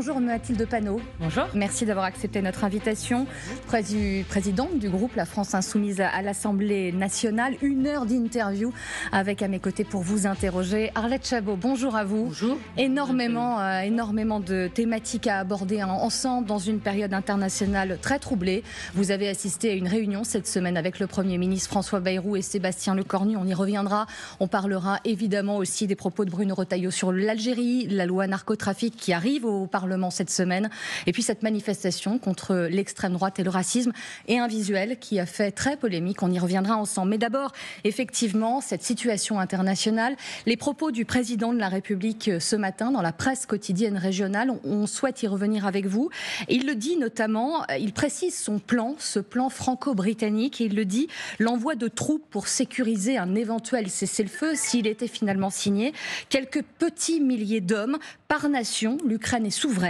Bonjour Mathilde Panot. Bonjour. Merci d'avoir accepté notre invitation. Présidente du groupe La France Insoumise à l'Assemblée nationale. 1 heure d'interview avec à mes côtés pour vous interroger. Arlette Chabot, bonjour à vous. Bonjour. Énormément de thématiques à aborder ensemble dans une période internationale très troublée. Vous avez assisté à une réunion cette semaine avec le Premier ministre François Bayrou et Sébastien Lecornu. On y reviendra. On parlera évidemment aussi des propos de Bruno Retailleau sur l'Algérie, la loi narcotrafic qui arrive au Parlement cette semaine. Et puis cette manifestation contre l'extrême droite et le racisme et un visuel qui a fait très polémique. On y reviendra ensemble. Mais d'abord, effectivement, cette situation internationale, les propos du président de la République ce matin dans la presse quotidienne régionale, on souhaite y revenir avec vous. Il le dit notamment, il précise son plan, ce plan franco-britannique, et il le dit, l'envoi de troupes pour sécuriser un éventuel cessez-le-feu s'il était finalement signé. Quelques petits milliers d'hommes par nation, l'Ukraine est souveraine.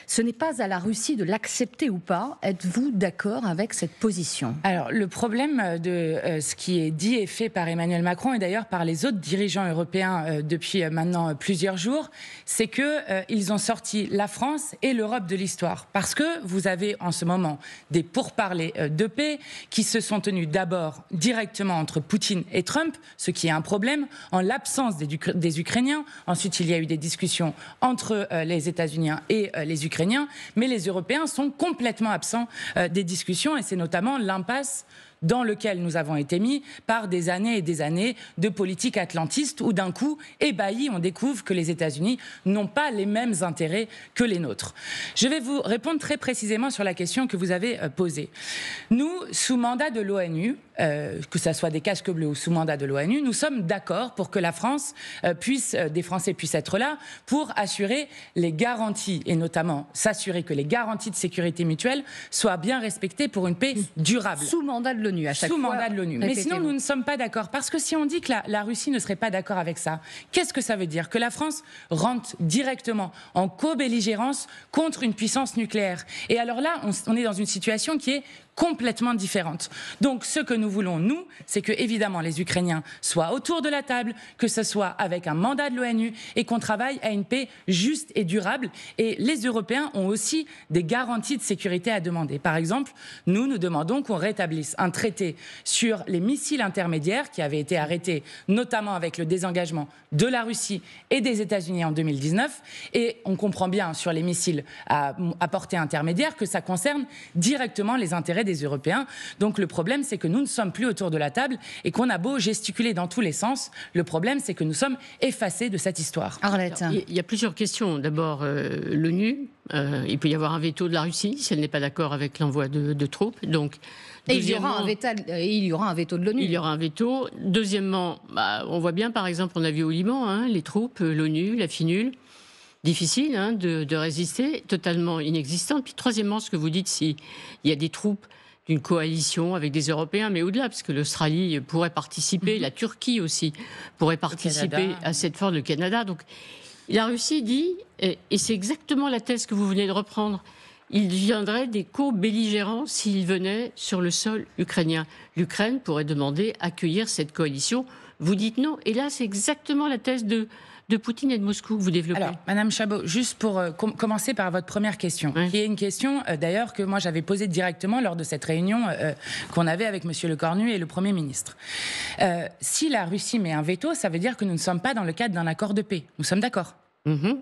Ce n'est pas à la Russie de l'accepter ou pas. Êtes-vous d'accord avec cette position ? Alors, le problème de ce qui est dit et fait par Emmanuel Macron et d'ailleurs par les autres dirigeants européens depuis maintenant plusieurs jours, c'est qu'ils ont sorti la France et l'Europe de l'histoire. Parce que vous avez en ce moment des pourparlers de paix qui se sont tenus d'abord directement entre Poutine et Trump, ce qui est un problème, en l'absence des Ukrainiens. Ensuite, il y a eu des discussions entre les États-Unis et les Ukrainiens, mais les Européens sont complètement absents des discussions et c'est notamment l'impasse dans lequel nous avons été mis par des années et des années de politique atlantiste où d'un coup, ébahis, on découvre que les États-Unis n'ont pas les mêmes intérêts que les nôtres. Je vais vous répondre très précisément sur la question que vous avez posée. Nous, sous mandat de l'ONU, que ce soit des casques bleus ou sous mandat de l'ONU, nous sommes d'accord pour que la France des Français puissent être là pour assurer les garanties et notamment s'assurer que les garanties de sécurité mutuelle soient bien respectées pour une paix durable. Sous mandat de l'ONU, à chaque fois. Sous mandat de l'ONU. Mais sinon, nous ne sommes pas d'accord. Parce que si on dit que la Russie ne serait pas d'accord avec ça, qu'est-ce que ça veut dire ? Que la France rentre directement en co-belligérance contre une puissance nucléaire. Et alors là, on est dans une situation qui est complètement différente. Donc, ce que nous voulons, nous, c'est que, évidemment, les Ukrainiens soient autour de la table, que ce soit avec un mandat de l'ONU et qu'on travaille à une paix juste et durable. Et les Européens ont aussi des garanties de sécurité à demander. Par exemple, nous demandons qu'on rétablisse un traité sur les missiles intermédiaires qui avait été arrêté, notamment avec le désengagement de la Russie et des États-Unis en 2019. Et on comprend bien sur les missiles à portée intermédiaire que ça concerne directement les intérêts des Européens. Donc le problème, c'est que nous ne sommes plus autour de la table et qu'on a beau gesticuler dans tous les sens. Le problème, c'est que nous sommes effacés de cette histoire. Arlette. Il y a plusieurs questions. D'abord, l'ONU. Il peut y avoir un veto de la Russie si elle n'est pas d'accord avec l'envoi de troupes. Donc, et il y aura un veto de l'ONU. Il y aura un veto. Deuxièmement, on voit bien, par exemple, on a vu au Liban, les troupes, l'ONU, la FINUL. Difficile de résister, totalement inexistante. Puis troisièmement, ce que vous dites, s'il y a des troupes d'une coalition avec des Européens, mais au-delà, parce que l'Australie pourrait participer, la Turquie aussi pourrait participer à cette force, le Canada. Donc la Russie dit, et c'est exactement la thèse que vous venez de reprendre, il viendrait des co-belligérants s'ils venaient sur le sol ukrainien. L'Ukraine pourrait demander à accueillir cette coalition. Vous dites non. Et là, c'est exactement la thèse de Poutine et de Moscou que vous développez. Alors, Madame Chabot, juste pour commencer par votre première question, qui est une question d'ailleurs que moi j'avais posée directement lors de cette réunion qu'on avait avec Monsieur Lecornu et le Premier ministre. Si la Russie met un veto, ça veut dire que nous ne sommes pas dans le cadre d'un accord de paix. Nous sommes d'accord ?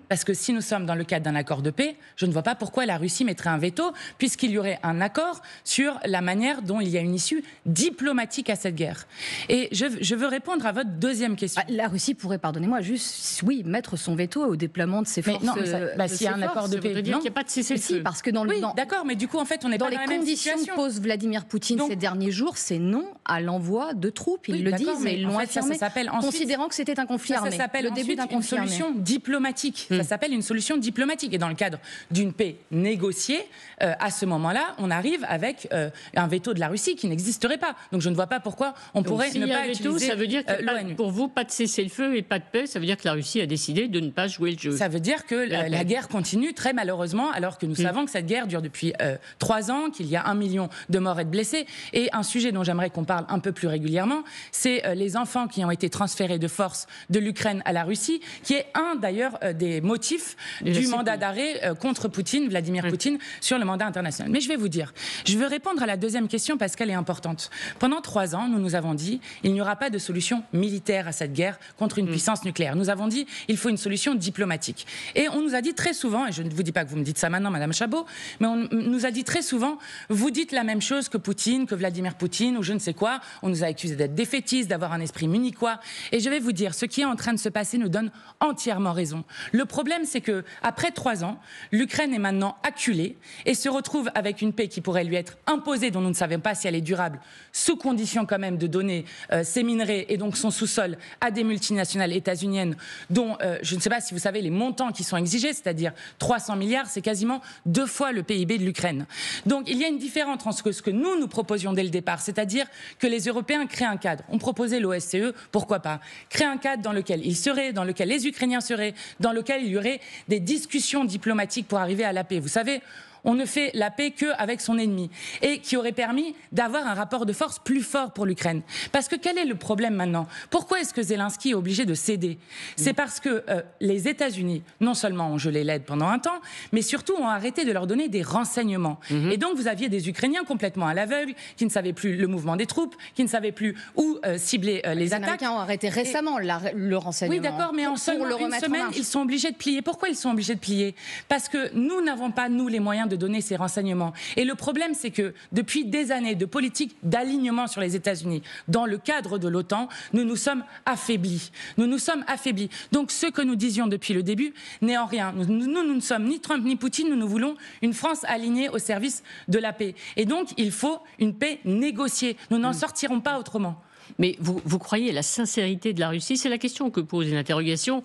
Parce que si nous sommes dans le cadre d'un accord de paix, je ne vois pas pourquoi la Russie mettrait un veto, puisqu'il y aurait un accord sur la manière dont il y a une issue diplomatique à cette guerre. Et je veux répondre à votre deuxième question. La Russie pourrait, pardonnez-moi, juste, mettre son veto au déploiement de ses forces. Mais non, s'il y a un accord de paix, ça veut dire qu'il n'y a pas de cessez-le-feu. Si, parce que d'accord, mais du coup, en fait, on n'est pas dans la même situation. Dans les conditions que pose Vladimir Poutine ces derniers jours, c'est non à l'envoi de troupes. Ils le disent, mais ils l'ont affirmé, considérant que c'était un conflit armé. Ça s'appelle le début d'une solution diplomatique. Ça s'appelle une solution diplomatique. Et dans le cadre d'une paix négociée, à ce moment-là, on arrive avec un veto de la Russie qui n'existerait pas. Donc je ne vois pas pourquoi on pourrait ne pas utiliser ça veut dire que pour vous, pas de cessez-le-feu et pas de paix, ça veut dire que la Russie a décidé de ne pas jouer le jeu. Ça veut dire que la guerre continue très malheureusement, alors que nous savons que cette guerre dure depuis 3 ans, qu'il y a 1 million de morts et de blessés. Et un sujet dont j'aimerais qu'on parle un peu plus régulièrement, c'est les enfants qui ont été transférés de force de l'Ukraine à la Russie, qui est un d'ailleurs des motifs du mandat d'arrêt contre Poutine, Vladimir Poutine, sur le mandat international. Mais je vais vous dire, je veux répondre à la deuxième question parce qu'elle est importante. Pendant 3 ans, nous nous avons dit, il n'y aura pas de solution militaire à cette guerre contre une puissance nucléaire. Nous avons dit, il faut une solution diplomatique. Et on nous a dit très souvent, et je ne vous dis pas que vous me dites ça maintenant, Madame Chabot, mais on nous a dit très souvent, vous dites la même chose que Poutine, que Vladimir Poutine, ou je ne sais quoi. On nous a accusés d'être défaitistes, d'avoir un esprit munichois. Et je vais vous dire, ce qui est en train de se passer nous donne entièrement raison. Le problème, c'est que après 3 ans, l'Ukraine est maintenant acculée et se retrouve avec une paix qui pourrait lui être imposée, dont nous ne savons pas si elle est durable, sous condition quand même de donner ses minerais et donc son sous-sol à des multinationales états-uniennes, dont je ne sais pas si vous savez les montants qui sont exigés, c'est-à-dire 300 milliards, c'est quasiment 2 fois le PIB de l'Ukraine. Donc il y a une différence entre ce que nous proposions dès le départ, c'est-à-dire que les Européens créent un cadre. On proposait l'OSCE, pourquoi pas, créer un cadre dans lequel ils seraient, dans lequel les Ukrainiens seraient, dans lequel il y aurait des discussions diplomatiques pour arriver à la paix. Vous savez, on ne fait la paix qu'avec son ennemi, et qui aurait permis d'avoir un rapport de force plus fort pour l'Ukraine. Parce que quel est le problème maintenant? Pourquoi est-ce que Zelensky est obligé de céder? C'est parce que les États-Unis, non seulement ont gelé l'aide pendant un temps, mais surtout ont arrêté de leur donner des renseignements. Et donc vous aviez des Ukrainiens complètement à l'aveugle, qui ne savaient plus le mouvement des troupes, qui ne savaient plus où cibler les attaques. Les Américains ont arrêté récemment le renseignement. Oui, d'accord, mais en seulement une semaine, ils sont obligés de plier. Pourquoi ils sont obligés de plier? Parce que nous n'avons pas, nous, les moyens de donner ces renseignements. Et le problème, c'est que depuis des années de politique d'alignement sur les États-Unis, dans le cadre de l'OTAN, nous nous sommes affaiblis. Nous nous sommes affaiblis. Donc ce que nous disions depuis le début n'est en rien. Nous ne sommes ni Trump ni Poutine, nous voulons une France alignée au service de la paix. Et donc il faut une paix négociée. Nous n'en sortirons pas autrement. Mais vous croyez à la sincérité de la Russie? C'est la question que pose une interrogation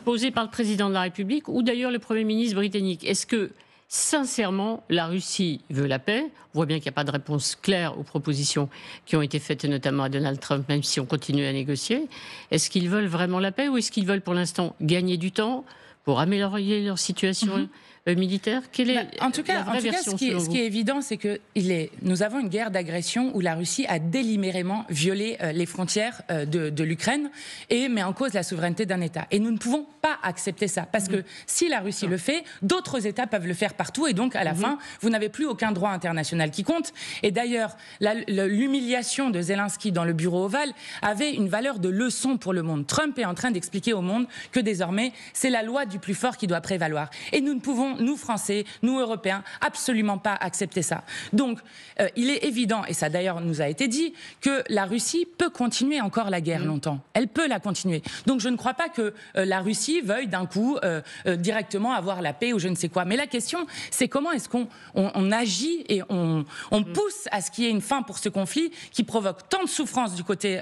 posée par le président de la République ou d'ailleurs le Premier ministre britannique. Est-ce que sincèrement, la Russie veut la paix? On voit bien qu'il n'y a pas de réponse claire aux propositions qui ont été faites, notamment à Donald Trump, même si on continue à négocier. Est-ce qu'ils veulent vraiment la paix ou est-ce qu'ils veulent pour l'instant gagner du temps pour améliorer leur situation militaire? Quelle est en tout cas, ce qui est évident, c'est que nous avons une guerre d'agression où la Russie a délibérément violé les frontières de l'Ukraine et met en cause la souveraineté d'un État. Et nous ne pouvons pas accepter ça, parce que si la Russie le fait, d'autres États peuvent le faire partout, et donc à la fin, vous n'avez plus aucun droit international qui compte. Et d'ailleurs, l'humiliation de Zelensky dans le bureau ovale avait une valeur de leçon pour le monde. Trump est en train d'expliquer au monde que désormais, c'est la loi du plus fort qui doit prévaloir. Et nous ne pouvons, nous Français, nous Européens, absolument pas accepter ça. Donc, il est évident, et ça d'ailleurs nous a été dit, que la Russie peut continuer encore la guerre longtemps. Elle peut la continuer. Donc je ne crois pas que la Russie veuille d'un coup directement avoir la paix ou je ne sais quoi. Mais la question, c'est comment est-ce qu'on agit et on pousse à ce qu'il y ait une fin pour ce conflit qui provoque tant de souffrance du côté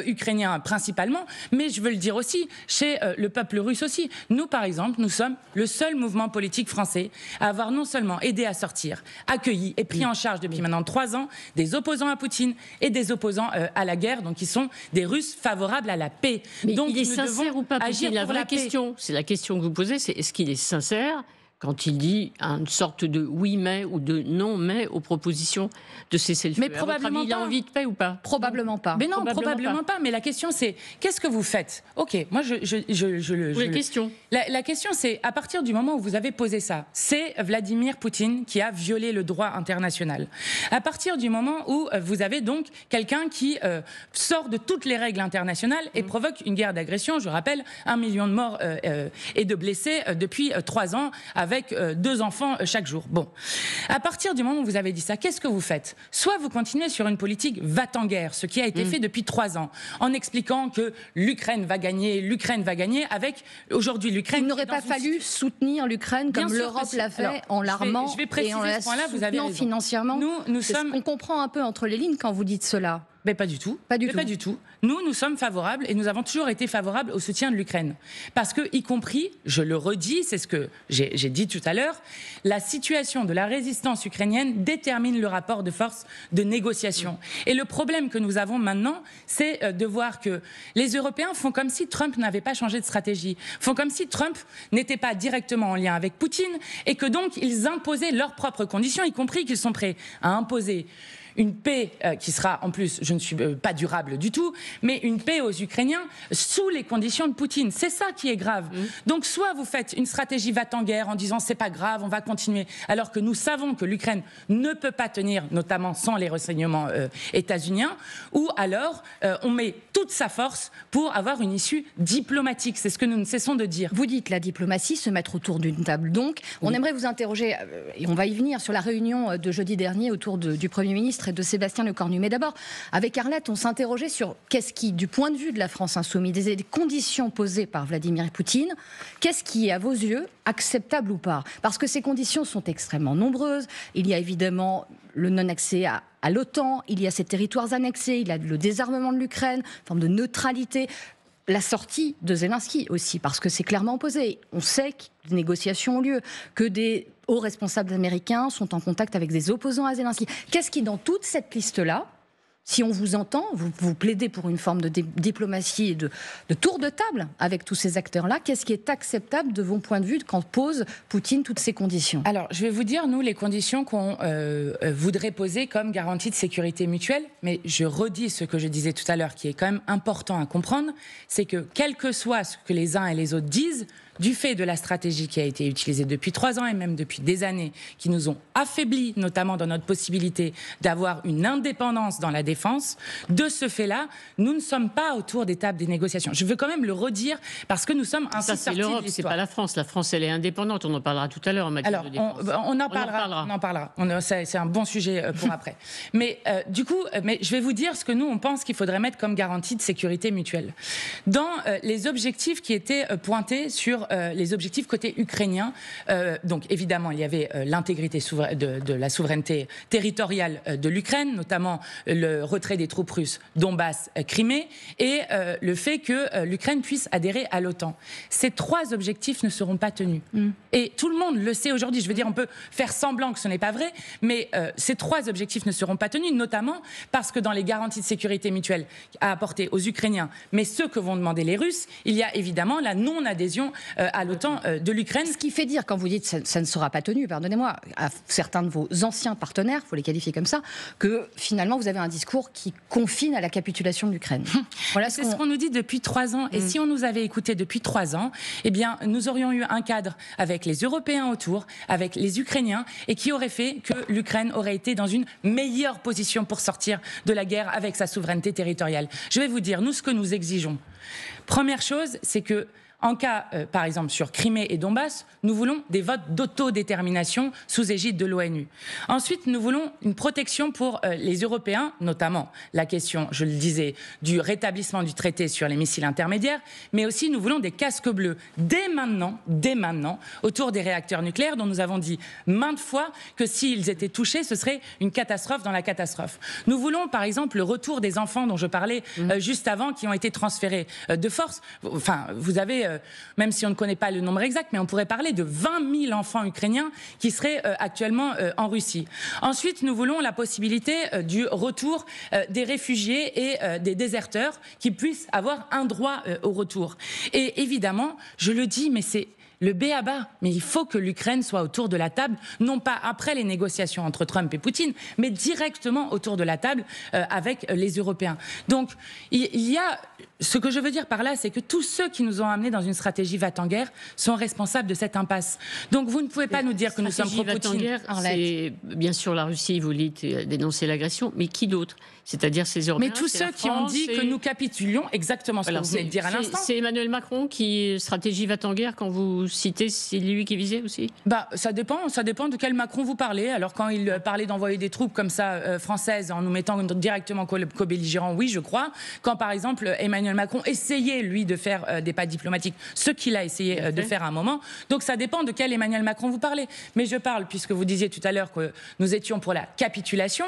ukrainien principalement, mais je veux le dire aussi, chez le peuple russe aussi. Nous, par exemple, nous sommes le seul mouvement politique français à avoir non seulement aidé à sortir, accueilli et pris en charge depuis maintenant 3 ans des opposants à Poutine et des opposants à la guerre, donc qui sont des Russes favorables à la paix. Mais donc il est sincère ou pas? La vraie question, c'est la question que vous posez, c'est est-ce qu'il est sincère quand il dit une sorte de oui mais ou de non mais aux propositions de cessez-le-feu? Mais probablement il a envie de paix ou pas? Probablement pas. Mais non, probablement pas. Mais la question c'est qu'est-ce que vous faites? Ok, moi la question c'est à partir du moment où vous avez posé ça, c'est Vladimir Poutine qui a violé le droit international. À partir du moment où vous avez donc quelqu'un qui sort de toutes les règles internationales et provoque une guerre d'agression, je rappelle 1 million de morts et de blessés depuis 3 ans avec 2 enfants chaque jour. Bon, à partir du moment où vous avez dit ça, qu'est-ce que vous faites? Soit vous continuez sur une politique va-t-en-guerre, ce qui a été fait depuis 3 ans, en expliquant que l'Ukraine va gagner, avec aujourd'hui l'Ukraine. Il n'aurait pas fallu soutenir l'Ukraine comme l'Europe l'a fait en l'armant et en la soutenant financièrement. On comprend un peu entre les lignes quand vous dites cela. Mais pas du tout. Pas du tout. Nous sommes favorables et nous avons toujours été favorables au soutien de l'Ukraine. Parce que, y compris, je le redis, c'est ce que j'ai dit tout à l'heure, la situation de la résistance ukrainienne détermine le rapport de force de négociation. Et le problème que nous avons maintenant, c'est de voir que les Européens font comme si Trump n'avait pas changé de stratégie, font comme si Trump n'était pas directement en lien avec Poutine et que donc ils imposaient leurs propres conditions, y compris qu'ils sont prêts à imposer une paix qui sera, en plus, je ne suis pas durable du tout, mais une paix aux Ukrainiens sous les conditions de Poutine. C'est ça qui est grave. Donc, soit vous faites une stratégie va-t-en-guerre en disant c'est pas grave, on va continuer, alors que nous savons que l'Ukraine ne peut pas tenir, notamment sans les renseignements états-uniens, ou alors on met toute sa force pour avoir une issue diplomatique. C'est ce que nous ne cessons de dire. Vous dites la diplomatie, se mettre autour d'une table. Donc, on aimerait vous interroger, et on va y venir, sur la réunion de jeudi dernier autour du Premier ministre et de Sébastien Lecornu. Mais d'abord, avec Arlette, on s'interrogeait sur qu'est-ce qui, du point de vue de la France insoumise, des conditions posées par Vladimir Poutine, qu'est-ce qui est, à vos yeux, acceptable ou pas? Parce que ces conditions sont extrêmement nombreuses. Il y a évidemment le non-accès à l'OTAN, il y a ces territoires annexés, il y a le désarmement de l'Ukraine, une forme de neutralité. La sortie de Zelensky aussi, parce que c'est clairement opposé. On sait que des négociations ont lieu, que des hauts responsables américains sont en contact avec des opposants à Zelensky. Qu'est-ce qui, dans toute cette liste-là, si on vous entend, vous plaidez pour une forme de diplomatie et de tour de table avec tous ces acteurs-là, qu'est-ce qui est acceptable de vos points de vue quand pose Poutine toutes ces conditions? Alors, je vais vous dire, nous, les conditions qu'on voudrait poser comme garantie de sécurité mutuelle, mais je redis ce que je disais tout à l'heure, qui est quand même important à comprendre, c'est que quel que soit ce que les uns et les autres disent, du fait de la stratégie qui a été utilisée depuis 3 ans et même depuis des années, qui nous ont affaiblis, notamment dans notre possibilité d'avoir une indépendance dans la défense, de ce fait-là, nous ne sommes pas autour des tables des négociations. Je veux quand même le redire parce que nous sommes ainsi sortis de l'histoire. C'est l'Europe, c'est pas la France. La France, elle est indépendante. On en parlera tout à l'heure en matière de défense. On en parlera. C'est un bon sujet pour après. Mais du coup, je vais vous dire ce que nous, on pense qu'il faudrait mettre comme garantie de sécurité mutuelle. Dans les objectifs qui étaient pointés sur les objectifs côté ukrainien. Donc évidemment, il y avait l'intégrité de la souveraineté territoriale de l'Ukraine, notamment le retrait des troupes russes Donbass, Crimée, et le fait que l'Ukraine puisse adhérer à l'OTAN. Ces 3 objectifs ne seront pas tenus. Et tout le monde le sait aujourd'hui. Je veux dire, on peut faire semblant que ce n'est pas vrai, mais ces 3 objectifs ne seront pas tenus, notamment parce que dans les garanties de sécurité mutuelle à apporter aux Ukrainiens, mais ceux que vont demander les Russes, il y a évidemment la non-adhésion à l'OTAN de l'Ukraine. Ce qui fait dire, quand vous dites que ça ne sera pas tenu, pardonnez-moi, à certains de vos anciens partenaires, il faut les qualifier comme ça, que finalement vous avez un discours qui confine à la capitulation de l'Ukraine. Voilà, c'est ce qu'on nous dit depuis 3 ans. Et si on nous avait écouté depuis 3 ans, eh bien, nous aurions eu un cadre avec les Européens autour, avec les Ukrainiens, et qui aurait fait que l'Ukraine aurait été dans une meilleure position pour sortir de la guerre avec sa souveraineté territoriale. Je vais vous dire, nous, ce que nous exigeons. Première chose, c'est que en cas, par exemple, sur Crimée et Donbass, nous voulons des votes d'autodétermination sous égide de l'ONU. Ensuite, nous voulons une protection pour les Européens, notamment la question, je le disais, du rétablissement du traité sur les missiles intermédiaires, mais aussi nous voulons des casques bleus dès maintenant, autour des réacteurs nucléaires dont nous avons dit maintes fois que s'ils étaient touchés, ce serait une catastrophe dans la catastrophe. Nous voulons, par exemple, le retour des enfants dont je parlais juste avant, qui ont été transférés de force. Enfin, vous avez même si on ne connaît pas le nombre exact, mais on pourrait parler de 20 000 enfants ukrainiens qui seraient actuellement en Russie. Ensuite, nous voulons la possibilité du retour des réfugiés et des déserteurs qui puissent avoir un droit au retour. Et évidemment, je le dis, mais c'est le b.a.-ba. Mais il faut que l'Ukraine soit autour de la table, non pas après les négociations entre Trump et Poutine, mais directement autour de la table avec les Européens. Donc, il y a... Ce que je veux dire par là, c'est que tous ceux qui nous ont amenés dans une stratégie va-t-en-guerre sont responsables de cette impasse. Donc, vous ne pouvez pas nous dire que nous sommes pro-Poutine. C'est bien sûr la Russie, vous dites, dénoncer l'agression, mais qui d'autre? C'est-à-dire ces Européens. Mais tous ceux qui ont dit que nous capitulions, exactement ce que vous venez de dire à l'instant. C'est Emmanuel Macron qui, stratégie va-t-en-guerre, quand vous citez, c'est lui qui visait aussi? Ça dépend de quel Macron vous parlez. Alors quand il parlait d'envoyer des troupes comme ça françaises en nous mettant directement co-belligérants, oui, je crois. Quand par exemple Emmanuel Macron essayait, lui, de faire des pas diplomatiques, ce qu'il a essayé de faire à un moment. Donc ça dépend de quel Emmanuel Macron vous parlez. Mais je parle, puisque vous disiez tout à l'heure que nous étions pour la capitulation,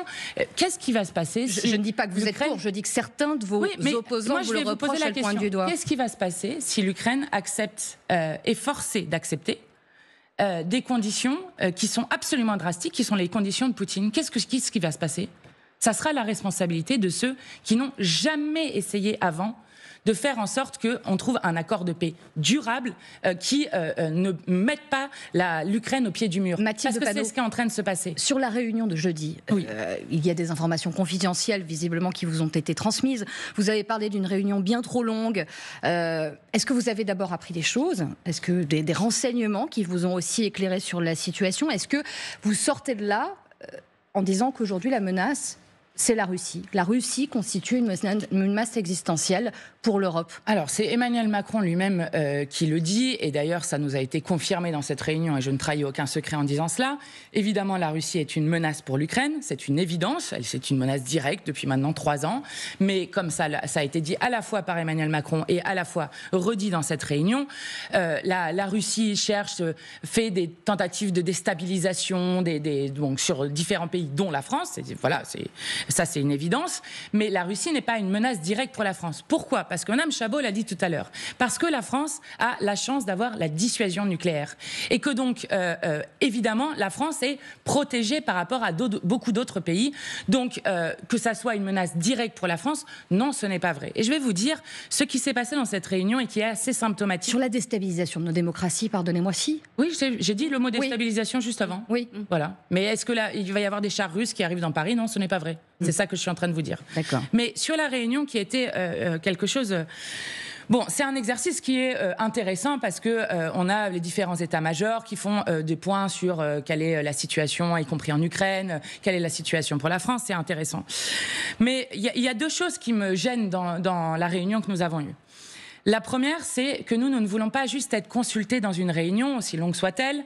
qu'est-ce qui va se passer si je ne dis pas que vous êtes pour, je dis que certains de vos opposants vous le reprochent à le point du doigt. Qu'est-ce qui va se passer si l'Ukraine accepte, est forcée d'accepter des conditions qui sont absolument drastiques, qui sont les conditions de Poutine? Qu'est-ce qui va se passer? Ça sera la responsabilité de ceux qui n'ont jamais essayé avant de faire en sorte qu'on trouve un accord de paix durable qui ne mette pas l'Ukraine au pied du mur. Mathilde Parce que Panot, c'est ce qui est en train de se passer. sur la réunion de jeudi, Oui. Il y a des informations confidentielles visiblement qui vous ont été transmises. Vous avez parlé d'une réunion bien trop longue. Est-ce que vous avez d'abord appris des choses? Est-ce que des renseignements qui vous ont aussi éclairé sur la situation? Est-ce que vous sortez de là en disant qu'aujourd'hui la menace, c'est la Russie? La Russie constitue une menace existentielle pour l'Europe. Alors, c'est Emmanuel Macron lui-même qui le dit, et d'ailleurs, ça nous a été confirmé dans cette réunion, et je ne trahis aucun secret en disant cela. Évidemment, la Russie est une menace pour l'Ukraine, c'est une évidence, c'est une menace directe depuis maintenant 3 ans, mais comme ça a été dit à la fois par Emmanuel Macron et à la fois redit dans cette réunion, la Russie fait des tentatives de déstabilisation donc, sur différents pays, dont la France, ça c'est une évidence, mais la Russie n'est pas une menace directe pour la France. Pourquoi ? Parce que Mme Chabot l'a dit tout à l'heure. Parce que la France a la chance d'avoir la dissuasion nucléaire. Et que donc, évidemment, la France est protégée par rapport à beaucoup d'autres pays. Donc, que ça soit une menace directe pour la France, non, ce n'est pas vrai. Et je vais vous dire ce qui s'est passé dans cette réunion et qui est assez symptomatique. Sur la déstabilisation de nos démocraties, pardonnez-moi, si. Oui, j'ai dit le mot déstabilisation juste avant. Oui. Voilà. Mais est-ce que là, il va y avoir des chars russes qui arrivent dans Paris? Non, ce n'est pas vrai. C'est ça que je suis en train de vous dire. D'accord. Mais sur la réunion qui était quelque chose... Bon, c'est un exercice qui est intéressant parce que on a les différents états-majors qui font des points sur quelle est la situation, y compris en Ukraine, quelle est la situation pour la France. C'est intéressant. Mais il y a 2 choses qui me gênent dans la réunion que nous avons eue. La première, c'est que nous ne voulons pas juste être consultés dans une réunion, aussi longue soit-elle.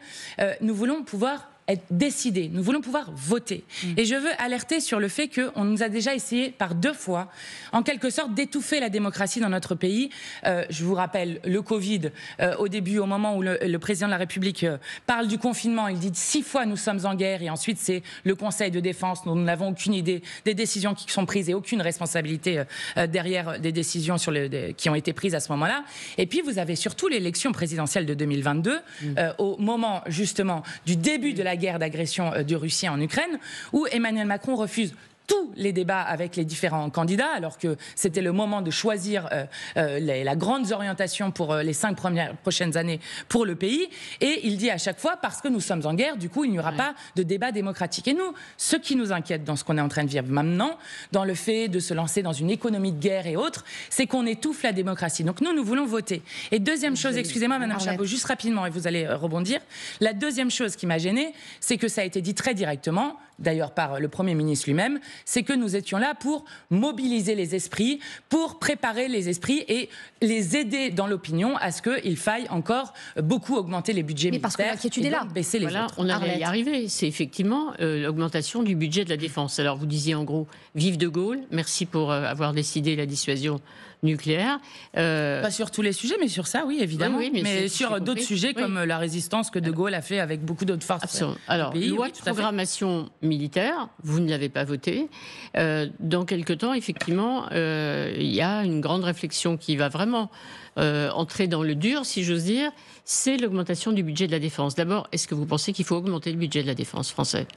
Nous voulons pouvoir être décidés, nous voulons pouvoir voter. Et je veux alerter sur le fait qu'on nous a déjà essayé par 2 fois, en quelque sorte, d'étouffer la démocratie dans notre pays. Je vous rappelle le Covid, au début, au moment où le président de la République parle du confinement, il dit 6 fois nous sommes en guerre, et ensuite c'est le Conseil de défense dont nous n'avons aucune idée des décisions qui sont prises et aucune responsabilité derrière des décisions qui ont été prises à ce moment-là. Et puis vous avez surtout l'élection présidentielle de 2022, au moment justement du début de la guerre d'agression de Russie en Ukraine, où Emmanuel Macron refuse tous les débats avec les différents candidats, alors que c'était le moment de choisir la grande orientation pour les 5 prochaines années pour le pays. Et il dit à chaque fois, parce que nous sommes en guerre, du coup, il n'y aura pas de débat démocratique. Et nous, ce qui nous inquiète dans ce qu'on est en train de vivre maintenant, dans le fait de se lancer dans une économie de guerre et autres, c'est qu'on étouffe la démocratie. Donc nous voulons voter. Et deuxième chose, excusez-moi, Madame Chabot, juste rapidement, et vous allez rebondir. La deuxième chose qui m'a gênée, c'est que ça a été dit très directement, d'ailleurs par le Premier ministre lui-même, c'est que nous étions là pour mobiliser les esprits, pour préparer les esprits et les aider dans l'opinion à ce qu'il faille encore beaucoup augmenter les budgets militaires. Parce que l'inquiétude est là. Baisser les autres. On allait y arriver. C'est effectivement l'augmentation du budget de la défense. Alors vous disiez en gros, vive De Gaulle, merci pour avoir décidé la dissuasion nucléaire. Pas sur tous les sujets, mais sur ça, oui, évidemment. Oui, mais sur d'autres sujets comme la résistance que De Gaulle a fait avec beaucoup d'autres forces. Absolument. Alors, loi de programmation militaire, vous ne l'avez pas votée. Dans quelques temps, effectivement, il y a une grande réflexion qui va vraiment entrer dans le dur, si j'ose dire, c'est l'augmentation du budget de la défense. D'abord, est-ce que vous pensez qu'il faut augmenter le budget de la défense français ?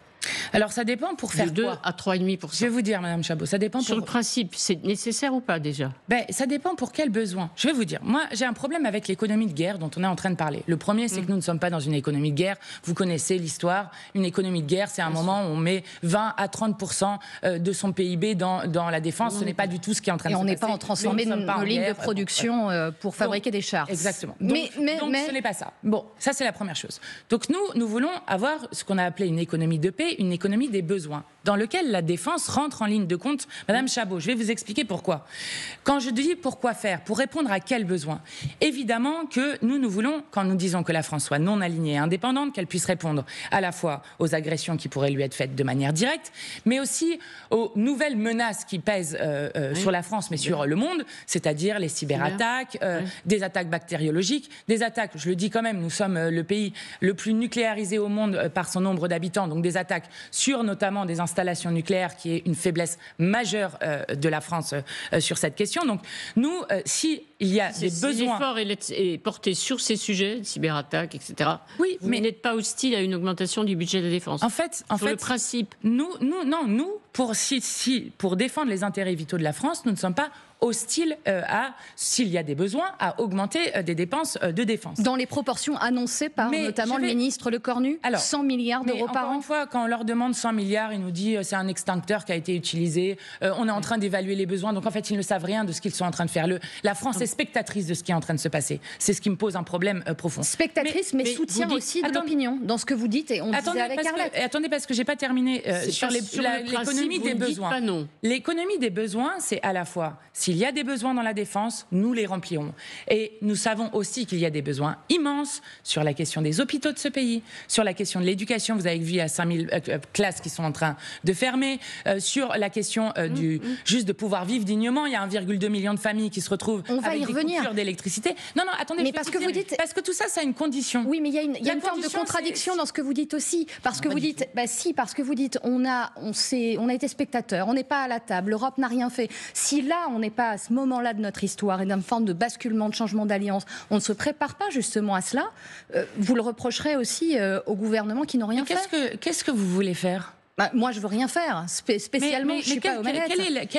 Alors ça dépend pour faire de 2 quoi ? à 3,5%. Je vais vous dire, Madame Chabot, ça dépend Sur le principe, c'est nécessaire ou pas déjà ? Ça dépend pour quel besoin. Je vais vous dire, moi j'ai un problème avec l'économie de guerre dont on est en train de parler. Le premier, c'est que nous ne sommes pas dans une économie de guerre. Vous connaissez l'histoire. Une économie de guerre, c'est un moment où on met 20 à 30% de son PIB dans la défense. Ce n'est pas du tout ce qui est en train de se passer. Et on n'est pas en train de transformer nos lignes de production pour fabriquer des chars. Exactement. Donc ce n'est pas ça. Bon, ça c'est la première chose. Donc nous voulons avoir ce qu'on a appelé une économie de paix, une économie des besoins, dans lequel la défense rentre en ligne de compte. Madame Chabot, je vais vous expliquer pourquoi. Quand je dis pourquoi faire, pour répondre à quels besoins ? Évidemment que nous voulons, quand nous disons que la France soit non alignée et indépendante, qu'elle puisse répondre à la fois aux agressions qui pourraient lui être faites de manière directe, mais aussi aux nouvelles menaces qui pèsent sur la France, mais sur le monde, c'est-à-dire les cyberattaques, des attaques bactériologiques, des attaques, je le dis quand même, nous sommes le pays le plus nucléarisé au monde par son nombre d'habitants, donc des attaques sur notamment des installations nucléaires, qui est une faiblesse majeure de la France sur cette question. Donc nous, si il y a des besoins... L'effort est porté sur ces sujets, cyberattaques, etc. Oui, vous n'êtes pas hostile à une augmentation du budget de la défense. En fait, le principe. Nous, pour défendre les intérêts vitaux de la France, nous ne sommes pas hostile à, s'il y a des besoins, à augmenter des dépenses de défense. Dans les proportions annoncées par notamment le ministre Lecornu, 100 milliards d'euros par an. Encore une fois, quand on leur demande 100 milliards, ils nous disent c'est un extincteur qui a été utilisé, on est en train d'évaluer les besoins, donc en fait ils ne savent rien de ce qu'ils sont en train de faire. La France est spectatrice de ce qui est en train de se passer. C'est ce qui me pose un problème profond. Spectatrice, mais soutien aussi de l'opinion dans ce que vous dites, et on disait avec Arlette. Attendez, parce que j'ai pas terminé sur l'économie des besoins. L'économie des besoins, c'est à la fois, s'il y a des besoins dans la défense, nous les remplirons. Et nous savons aussi qu'il y a des besoins immenses sur la question des hôpitaux de ce pays, sur la question de l'éducation. Vous avez vu, il y a 5000 classes qui sont en train de fermer. Sur la question juste de pouvoir vivre dignement, il y a 1,2 million de familles qui se retrouvent avec des coupures d'électricité. Non, attendez, mais parce que tout ça, ça a une condition. Oui, mais il y a une forme de contradiction dans ce que vous dites aussi. Parce que vous dites, parce que vous dites, on a été spectateurs, on n'est pas à la table, l'Europe n'a rien fait. Si là, on n'est pas à ce moment-là de notre histoire et d'une forme de basculement, de changement d'alliance, on ne se prépare pas justement à cela, vous le reprocherez aussi au gouvernement qui n'ont rien fait. Qu'est-ce que vous voulez faire ? Moi, je veux rien faire, spécialement, je ne suis pas aux manettes.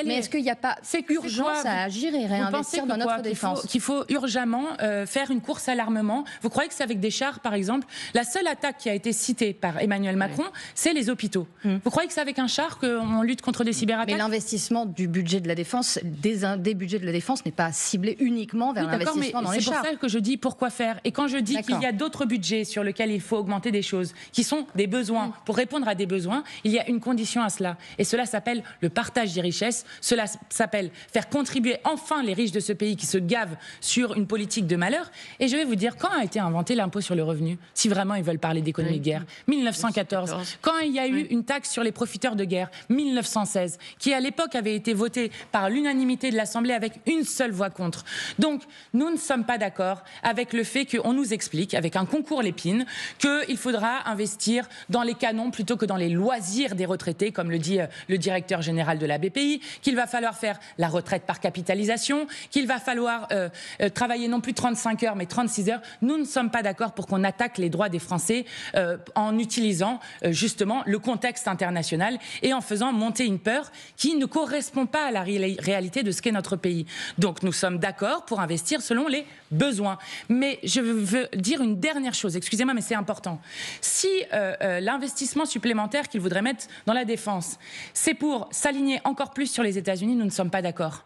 Mais est-ce qu'il n'y a pas urgence à agir et réinvestir dans notre défense ? Qu'il faut urgemment faire une course à l'armement. Vous croyez que c'est avec des chars, par exemple ? La seule attaque qui a été citée par Emmanuel Macron, c'est les hôpitaux. Vous croyez que c'est avec un char qu'on lutte contre des cyberattaques ? Mais l'investissement du budget de la défense, des budgets de la défense, n'est pas ciblé uniquement vers l'investissement dans les chars. C'est pour ça que je dis pourquoi faire. Et quand je dis qu'il y a d'autres budgets sur lesquels il faut augmenter des choses, qui sont des besoins, pour répondre à des besoins, il y a une condition à cela. Et cela s'appelle le partage des richesses. Cela s'appelle faire contribuer enfin les riches de ce pays qui se gavent sur une politique de malheur. Et je vais vous dire, quand a été inventé l'impôt sur le revenu, si vraiment ils veulent parler d'économie de guerre, 1914. Quand il y a eu une taxe sur les profiteurs de guerre, 1916, qui à l'époque avait été votée par l'unanimité de l'Assemblée avec une seule voix contre. Donc, nous ne sommes pas d'accord avec le fait qu'on nous explique, avec un concours Lépine, qu'il faudra investir dans les canons plutôt que dans les loisirs des retraités, comme le dit le directeur général de la BPI, qu'il va falloir faire la retraite par capitalisation, qu'il va falloir travailler non plus 35 heures mais 36 heures. Nous ne sommes pas d'accord pour qu'on attaque les droits des Français en utilisant justement le contexte international et en faisant monter une peur qui ne correspond pas à la réalité de ce qu'est notre pays. Donc nous sommes d'accord pour investir selon les besoins. Mais je veux dire une dernière chose, excusez-moi mais c'est important. Si l'investissement supplémentaire qu'ils voudraient mettre dans la défense, c'est pour s'aligner encore plus sur les États-Unis, nous ne sommes pas d'accord.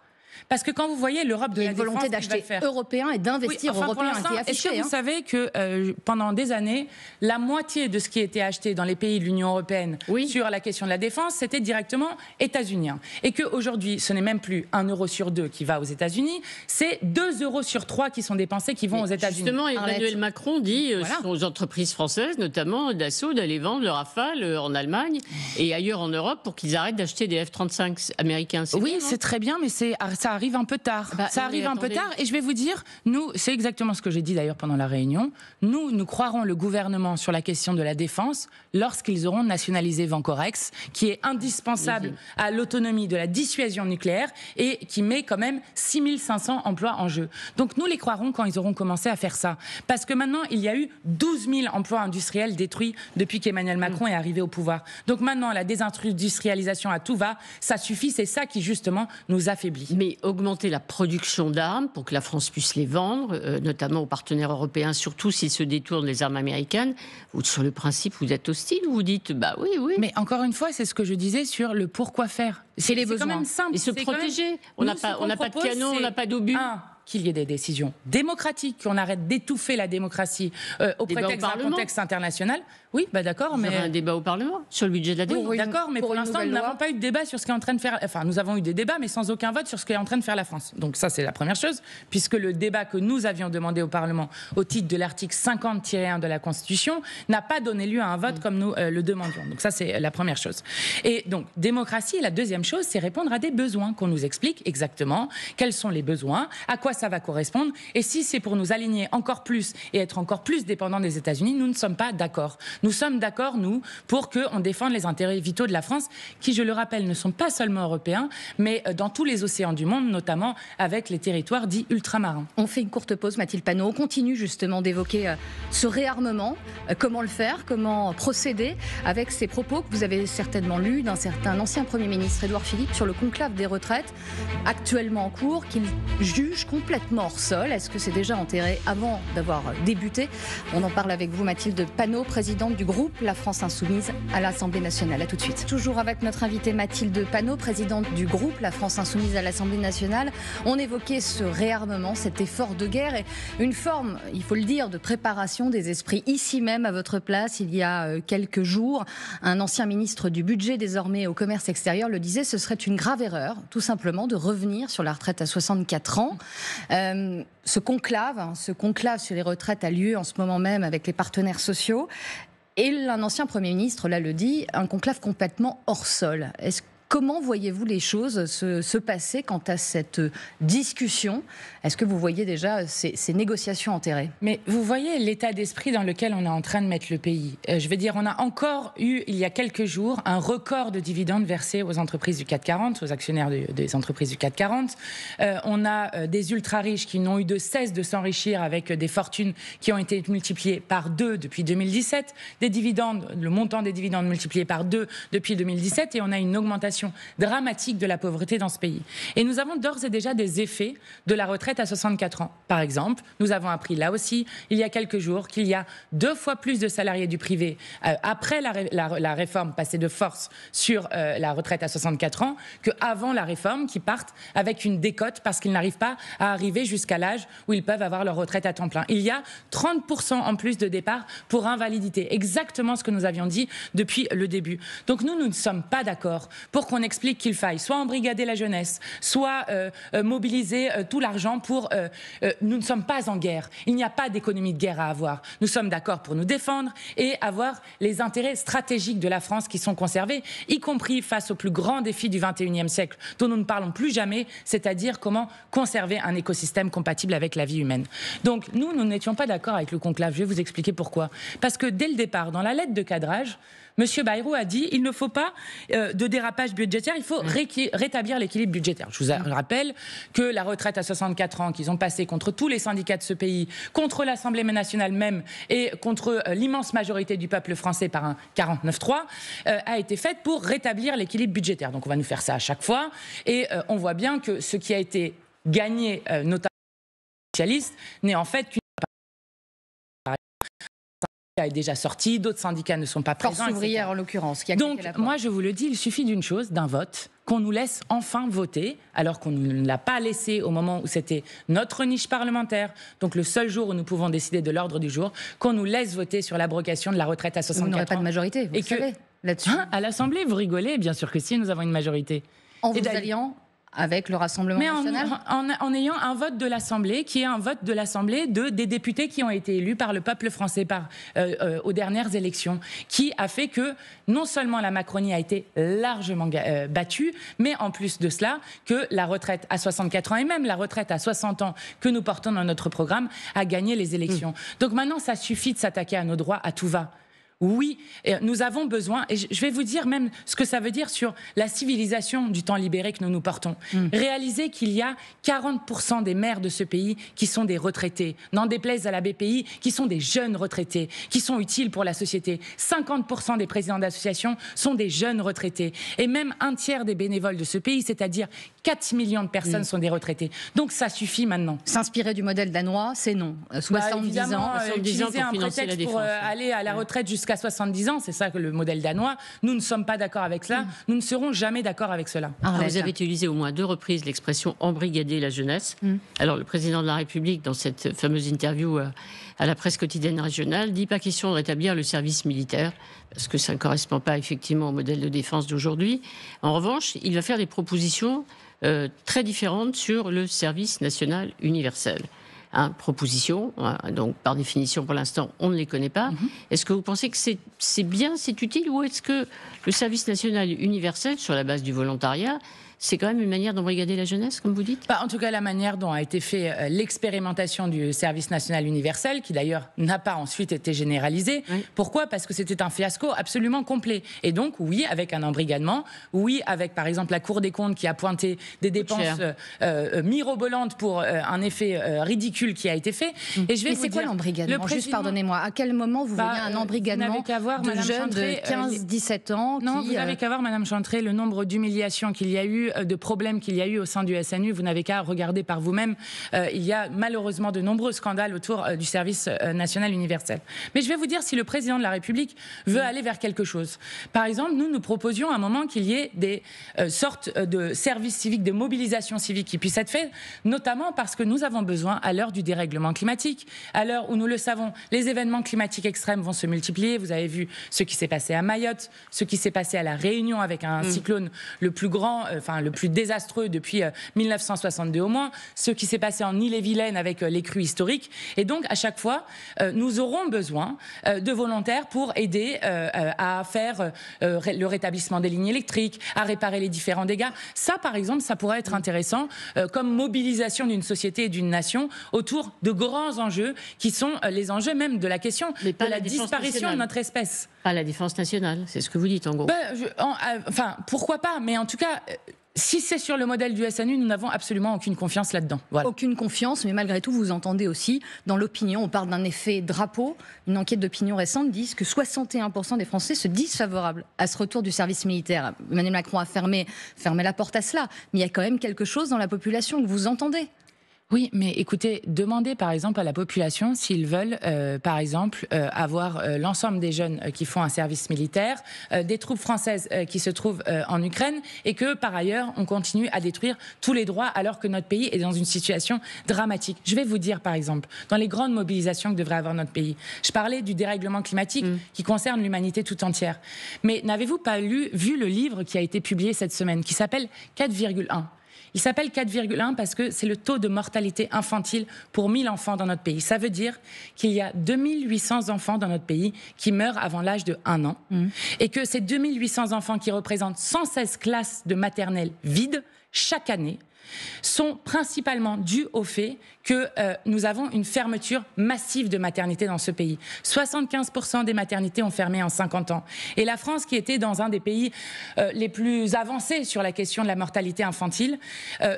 Parce que quand vous voyez l'Europe de la défense, il y a une volonté d'acheter européen et d'investir européen qui est affichée. Est-ce que vous savez que pendant des années, la moitié de ce qui était acheté dans les pays de l'Union européenne sur la question de la défense, c'était directement états-unien. Et qu'aujourd'hui, ce n'est même plus 1 euro sur 2 qui va aux États-Unis, c'est 2 euros sur 3 qui sont dépensés qui vont aux États-Unis. Justement, Emmanuel Macron dit aux entreprises françaises, notamment Dassault, d'aller vendre le Rafale en Allemagne et ailleurs en Europe pour qu'ils arrêtent d'acheter des F-35 américains. Oui, c'est très bien, mais ça arrive un peu tard. Ça arrive un peu tard et je vais vous dire, nous, c'est exactement ce que j'ai dit d'ailleurs pendant la réunion, nous croirons le gouvernement sur la question de la défense lorsqu'ils auront nationalisé Vancorex, qui est indispensable à l'autonomie de la dissuasion nucléaire et qui met quand même 6500 emplois en jeu. Donc nous les croirons quand ils auront commencé à faire ça. Parce que maintenant, il y a eu 12 000 emplois industriels détruits depuis qu'Emmanuel Macron est arrivé au pouvoir. Donc maintenant, la désindustrialisation à tout va, ça suffit, c'est ça qui justement nous affaiblit. Mais augmenter la production d'armes pour que la France puisse les vendre, notamment aux partenaires européens, surtout s'ils se détournent des armes américaines. Sur le principe, vous êtes hostile ou vous dites oui. Mais encore une fois, c'est ce que je disais sur le pourquoi faire. C'est les besoins. Quand même simple. Et se protéger. On n'a pas de canon, on n'a pas d'obus. Qu'il y ait des décisions démocratiques, qu'on arrête d'étouffer la démocratie au prétexte d'un contexte international. Oui, d'accord, mais... un débat au Parlement sur le budget de la défense. Oui, d'accord, mais pour l'instant, nous n'avons pas eu de débat sur ce qu'est en train de faire... Enfin, nous avons eu des débats, mais sans aucun vote sur ce qu'est en train de faire la France. Donc ça, c'est la première chose, puisque le débat que nous avions demandé au Parlement au titre de l'article 50-1 de la Constitution n'a pas donné lieu à un vote comme nous le demandions. Donc ça, c'est la première chose. Et donc, démocratie, la deuxième chose, c'est répondre à des besoins, qu'on nous explique exactement quels sont les besoins, à quoi ça va correspondre. Et si c'est pour nous aligner encore plus et être encore plus dépendants des États-Unis, nous ne sommes pas d'accord. Nous sommes d'accord, nous, pour qu'on défende les intérêts vitaux de la France, qui, je le rappelle, ne sont pas seulement européens, mais dans tous les océans du monde, notamment avec les territoires dits ultramarins. On fait une courte pause, Mathilde Panot. On continue justement d'évoquer ce réarmement. Comment le faire? Comment procéder avec ces propos que vous avez certainement lus d'un certain ancien Premier ministre, Édouard Philippe, sur le conclave des retraites, actuellement en cours, qu'il juge complètement hors sol. Est-ce que c'est déjà enterré avant d'avoir débuté? On en parle avec vous, Mathilde Panot, présidente du groupe La France Insoumise à l'Assemblée nationale. À tout de suite. Toujours avec notre invitée Mathilde Panot, présidente du groupe La France Insoumise à l'Assemblée nationale. On évoquait ce réarmement, cet effort de guerre et une forme, il faut le dire, de préparation des esprits. Ici même, à votre place, il y a quelques jours, un ancien ministre du budget, désormais au commerce extérieur, le disait, ce serait une grave erreur, tout simplement, de revenir sur la retraite à 64 ans. Ce conclave sur les retraites a lieu en ce moment même avec les partenaires sociaux. Et un ancien Premier ministre, là, le dit, un conclave complètement hors sol. Comment voyez-vous les choses se passer quant à cette discussion? Est-ce que vous voyez déjà ces négociations enterrées? Mais vous voyez l'état d'esprit dans lequel on est en train de mettre le pays. Je veux dire, on a encore eu, il y a quelques jours, un record de dividendes versés aux entreprises du CAC 40, aux actionnaires des entreprises du CAC 40. On a des ultra-riches qui n'ont eu de cesse de s'enrichir avec des fortunes qui ont été multipliées par 2 depuis 2017, des dividendes, le montant des dividendes multiplié par 2 depuis 2017, et on a une augmentation dramatique de la pauvreté dans ce pays. Et nous avons d'ores et déjà des effets de la retraite à 64 ans. Par exemple, nous avons appris là aussi, il y a quelques jours, qu'il y a 2 fois plus de salariés du privé après la réforme passée de force sur la retraite à 64 ans qu'avant la réforme, qui partent avec une décote parce qu'ils n'arrivent pas à arriver jusqu'à l'âge où ils peuvent avoir leur retraite à temps plein. Il y a 30% en plus de départs pour invalidité. Exactement ce que nous avions dit depuis le début. Donc nous ne sommes pas d'accord pour qu'on explique qu'il faille soit embrigader la jeunesse, soit mobiliser tout l'argent pour... nous ne sommes pas en guerre. Il n'y a pas d'économie de guerre à avoir. Nous sommes d'accord pour nous défendre et avoir les intérêts stratégiques de la France qui sont conservés, y compris face aux plus grands défis du XXIe siècle, dont nous ne parlons plus jamais, c'est-à-dire comment conserver un écosystème compatible avec la vie humaine. Donc nous n'étions pas d'accord avec le conclave. Je vais vous expliquer pourquoi. Parce que dès le départ, dans la lettre de cadrage, M. Bayrou a dit il ne faut pas de dérapage budgétaire, il faut rétablir l'équilibre budgétaire. Je vous rappelle que la retraite à 64 ans qu'ils ont passée contre tous les syndicats de ce pays, contre l'Assemblée nationale même et contre l'immense majorité du peuple français par un 49-3, a été faite pour rétablir l'équilibre budgétaire. Donc on va nous faire ça à chaque fois. Et on voit bien que ce qui a été gagné, notamment par les socialistes, n'est en fait qu'une est déjà sorti, d'autres syndicats ne sont pas présents. Force ouvrière en l'occurrence. Donc moi je vous le dis, il suffit d'une chose, d'un vote, qu'on nous laisse enfin voter, alors qu'on ne l'a pas laissé au moment où c'était notre niche parlementaire, donc le seul jour où nous pouvons décider de l'ordre du jour, qu'on nous laisse voter sur l'abrogation de la retraite à 64 ans. Vous n'aurez pas de majorité, vous le savez, là-dessus. À l'Assemblée, vous rigolez, bien sûr que si, nous avons une majorité. En vous alliant avec le Rassemblement national, en ayant un vote de l'Assemblée, qui est un vote de l'Assemblée des députés qui ont été élus par le peuple français aux dernières élections, qui a fait que non seulement la Macronie a été largement battue, mais en plus de cela, que la retraite à 64 ans et même la retraite à 60 ans que nous portons dans notre programme a gagné les élections. Donc maintenant, ça suffit de s'attaquer à nos droits à tout va. Oui, nous avons besoin, et je vais vous dire même ce que ça veut dire sur la civilisation du temps libéré que nous nous portons. Réalisez qu'il y a 40% des maires de ce pays qui sont des retraités, n'en déplaise à la BPI, qui sont des jeunes retraités, qui sont utiles pour la société. 50% des présidents d'associations sont des jeunes retraités. Et même un tiers des bénévoles de ce pays, c'est-à-dire 4 millions de personnes sont des retraités. Donc ça suffit maintenant. S'inspirer du modèle danois, c'est non. 70 ans. Utiliser un prétexte pour aller à la retraite jusqu'à 70 ans, c'est ça que le modèle danois. Nous ne sommes pas d'accord avec cela. Nous ne serons jamais d'accord avec cela. Vous avez utilisé au moins 2 reprises l'expression embrigader la jeunesse. Alors le président de la République, dans cette fameuse interview à la presse quotidienne régionale, dit pas question de rétablir le service militaire, parce que ça ne correspond pas effectivement au modèle de défense d'aujourd'hui. En revanche, il va faire des propositions très différentes sur le service national universel. Propositions, donc par définition pour l'instant on ne les connaît pas. Est-ce que vous pensez que c'est bien, c'est utile, ou est-ce que le service national universel sur la base du volontariat c'est quand même une manière d'embrigader la jeunesse, comme vous dites? En tout cas, la manière dont a été fait l'expérimentation du service national universel, qui d'ailleurs n'a pas ensuite été généralisé. Oui. Pourquoi? Parce que c'était un fiasco absolument complet. Et donc, oui, avec un embrigadement, oui, avec par exemple la Cour des comptes qui a pointé des dépenses mirobolantes pour un effet ridicule qui a été fait. Et je vais c'est quoi l'embrigadement? Juste pardonnez-moi, à quel moment vous voyez un embrigadement de jeunes de 15-17 ans Non, vous n'avez qu'à voir, Madame Chantrey, le nombre d'humiliations qu'il y a eu, de problèmes qu'il y a eu au sein du SNU. Vous n'avez qu'à regarder par vous-même. Il y a malheureusement de nombreux scandales autour du service national universel. Mais je vais vous dire, si le président de la République veut aller vers quelque chose. Par exemple, nous proposions à un moment qu'il y ait des sortes de services civiques, de mobilisation civique qui puissent être faits, notamment parce que nous avons besoin, à l'heure du dérèglement climatique, à l'heure où nous le savons, les événements climatiques extrêmes vont se multiplier. Vous avez vu ce qui s'est passé à Mayotte, ce qui s'est passé à La Réunion avec un cyclone le plus grand, le plus désastreux depuis 1962 au moins, ce qui s'est passé en Ille-et-Vilaine avec les crues historiques. Et donc, à chaque fois, nous aurons besoin de volontaires pour aider à faire le rétablissement des lignes électriques, à réparer les différents dégâts. Ça, par exemple, ça pourrait être intéressant comme mobilisation d'une société et d'une nation autour de grands enjeux qui sont les enjeux même de la question de la disparition de notre espèce. Pas la défense nationale, c'est ce que vous dites en gros. Pourquoi pas, mais en tout cas... Si c'est sur le modèle du SNU, nous n'avons absolument aucune confiance là-dedans. Voilà. Aucune confiance, mais malgré tout, vous entendez aussi, dans l'opinion, on parle d'un effet drapeau. Une enquête d'opinion récente dit que 61% des Français se disent favorables à ce retour du service militaire. Emmanuel Macron a fermé la porte à cela, mais il y a quand même quelque chose dans la population que vous entendez. Oui, mais écoutez, demandez par exemple à la population s'ils veulent, par exemple, avoir l'ensemble des jeunes qui font un service militaire, des troupes françaises qui se trouvent en Ukraine, et que par ailleurs on continue à détruire tous les droits alors que notre pays est dans une situation dramatique. Je vais vous dire par exemple, dans les grandes mobilisations que devrait avoir notre pays, je parlais du dérèglement climatique qui concerne l'humanité tout entière. Mais n'avez-vous pas vu le livre qui a été publié cette semaine, qui s'appelle 4,1 ? Il s'appelle 4,1 parce que c'est le taux de mortalité infantile pour 1000 enfants dans notre pays. Ça veut dire qu'il y a 2800 enfants dans notre pays qui meurent avant l'âge de 1 an. Et que ces 2800 enfants qui représentent 116 classes de maternelle vides chaque année sont principalement dus au fait que nous avons une fermeture massive de maternités dans ce pays. 75% des maternités ont fermé en 50 ans. Et la France, qui était dans un des pays les plus avancés sur la question de la mortalité infantile,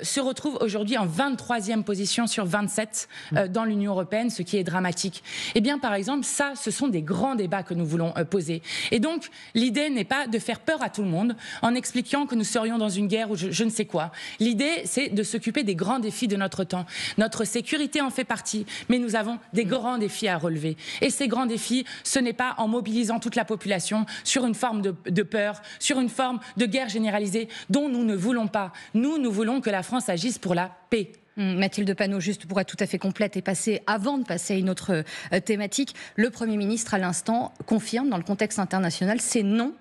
se retrouve aujourd'hui en 23e position sur 27 dans l'Union européenne, ce qui est dramatique. Eh bien, par exemple, ça, ce sont des grands débats que nous voulons poser. Et donc, l'idée n'est pas de faire peur à tout le monde en expliquant que nous serions dans une guerre ou je ne sais quoi. L'idée, c'est de s'occuper des grands défis de notre temps. Notre sécurité en fait partie, mais nous avons des grands défis à relever. Et ces grands défis, ce n'est pas en mobilisant toute la population sur une forme de peur, sur une forme de guerre généralisée dont nous ne voulons pas. Nous voulons que la France agisse pour la paix. Mathilde Panot, juste pour être tout à fait complète et avant de passer à une autre thématique, le Premier ministre, à l'instant, confirme dans le contexte international ses non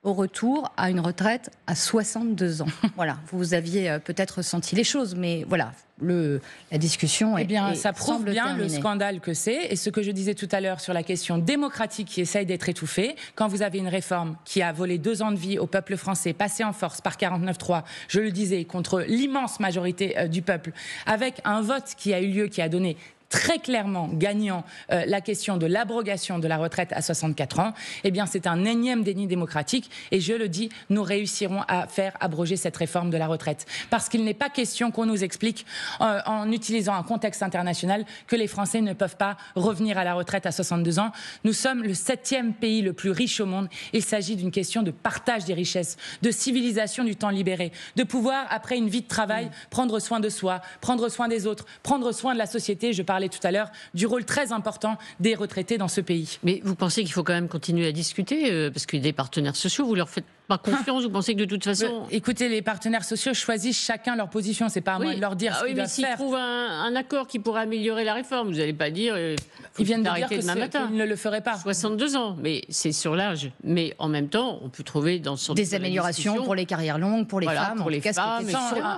au retour à une retraite à 62 ans. Voilà, vous aviez peut-être senti les choses, mais voilà, la discussion est ça prouve bien terminée. Le scandale que c'est. Et ce que je disais tout à l'heure sur la question démocratique qui essaye d'être étouffée, quand vous avez une réforme qui a volé 2 ans de vie au peuple français, passé en force par 49.3, je le disais, contre l'immense majorité du peuple, avec un vote qui a eu lieu, qui a donné très clairement gagnant la question de l'abrogation de la retraite à 64 ans, eh bien c'est un énième déni démocratique et je le dis, nous réussirons à faire abroger cette réforme de la retraite. Parce qu'il n'est pas question qu'on nous explique en utilisant un contexte international que les Français ne peuvent pas revenir à la retraite à 62 ans. Nous sommes le 7e pays le plus riche au monde. Il s'agit d'une question de partage des richesses, de civilisation du temps libéré, de pouvoir, après une vie de travail, prendre soin de soi, prendre soin des autres, prendre soin de la société. Je parlais tout à l'heure du rôle très important des retraités dans ce pays. Mais vous pensez qu'il faut quand même continuer à discuter parce qu'il y a des partenaires sociaux, vous leur faites pas confiance, vous pensez que de toute façon... Écoutez, les partenaires sociaux choisissent chacun leur position, c'est pas à moi de leur dire ce qu'ils doivent faire. Mais s'ils trouvent un accord qui pourrait améliorer la réforme, vous n'allez pas dire... Ils viennent de dire qu'ils ne le feraient pas. 62 ans, mais c'est sur l'âge. Mais en même temps, on peut trouver dans ce des améliorations pour les carrières longues, pour les femmes, pour les femmes,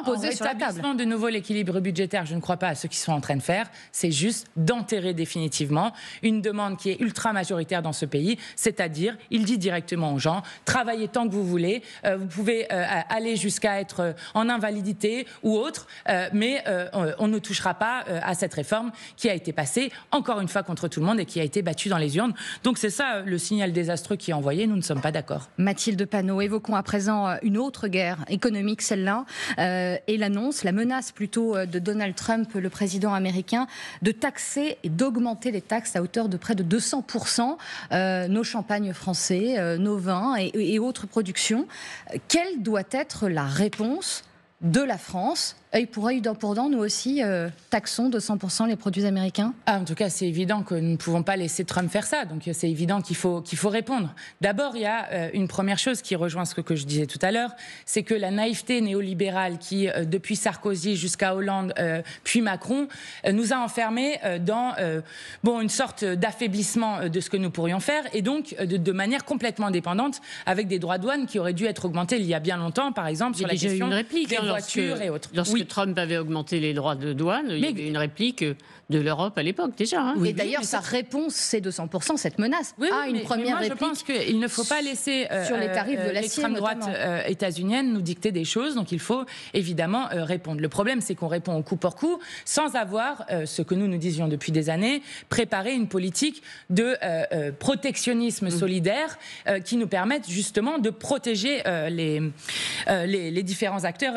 poser sur la table. De nouveau l'équilibre budgétaire, je ne crois pas à ce qu'ils sont en train de faire. C'est juste d'enterrer définitivement une demande qui est ultra majoritaire dans ce pays, c'est-à-dire, il dit directement aux gens, travaillez tant que vous vous voulez, vous pouvez aller jusqu'à être en invalidité ou autre, mais on ne touchera pas à cette réforme qui a été passée, encore une fois, contre tout le monde et qui a été battue dans les urnes. Donc c'est ça le signal désastreux qui est envoyé, nous ne sommes pas d'accord. Mathilde Panot, évoquons à présent une autre guerre économique, celle-là, et l'annonce, la menace plutôt de Donald Trump, le président américain, de taxer et d'augmenter les taxes à hauteur de près de 200% nos champagnes français, nos vins et autres productions. Quelle doit être la réponse de la France? Œil pour œil, dent pour dent, nous aussi taxons de 100% les produits américains? En tout cas, c'est évident que nous ne pouvons pas laisser Trump faire ça. Donc c'est évident qu'il faut répondre. D'abord, il y a une première chose qui rejoint ce que je disais tout à l'heure, c'est que la naïveté néolibérale qui, depuis Sarkozy jusqu'à Hollande, puis Macron, nous a enfermés dans une sorte d'affaiblissement de ce que nous pourrions faire, et donc de manière complètement dépendante, avec des droits de douane qui auraient dû être augmentés il y a bien longtemps, par exemple, sur la question des voitures et autres. Lorsque Trump avait augmenté les droits de douane, il y avait une réplique de l'Europe à l'époque déjà. Hein. Oui, et d'ailleurs, sa réponse, c'est de 100%, cette menace. Une première réplique. Je pense qu'il ne faut pas laisser sur les tarifs de l'acier, l'extrême droite états-unienne nous dicter des choses. Donc il faut évidemment répondre. Le problème, c'est qu'on répond au coup pour coup sans avoir, ce que nous disions depuis des années, préparé une politique de protectionnisme solidaire qui nous permette justement de protéger les différents acteurs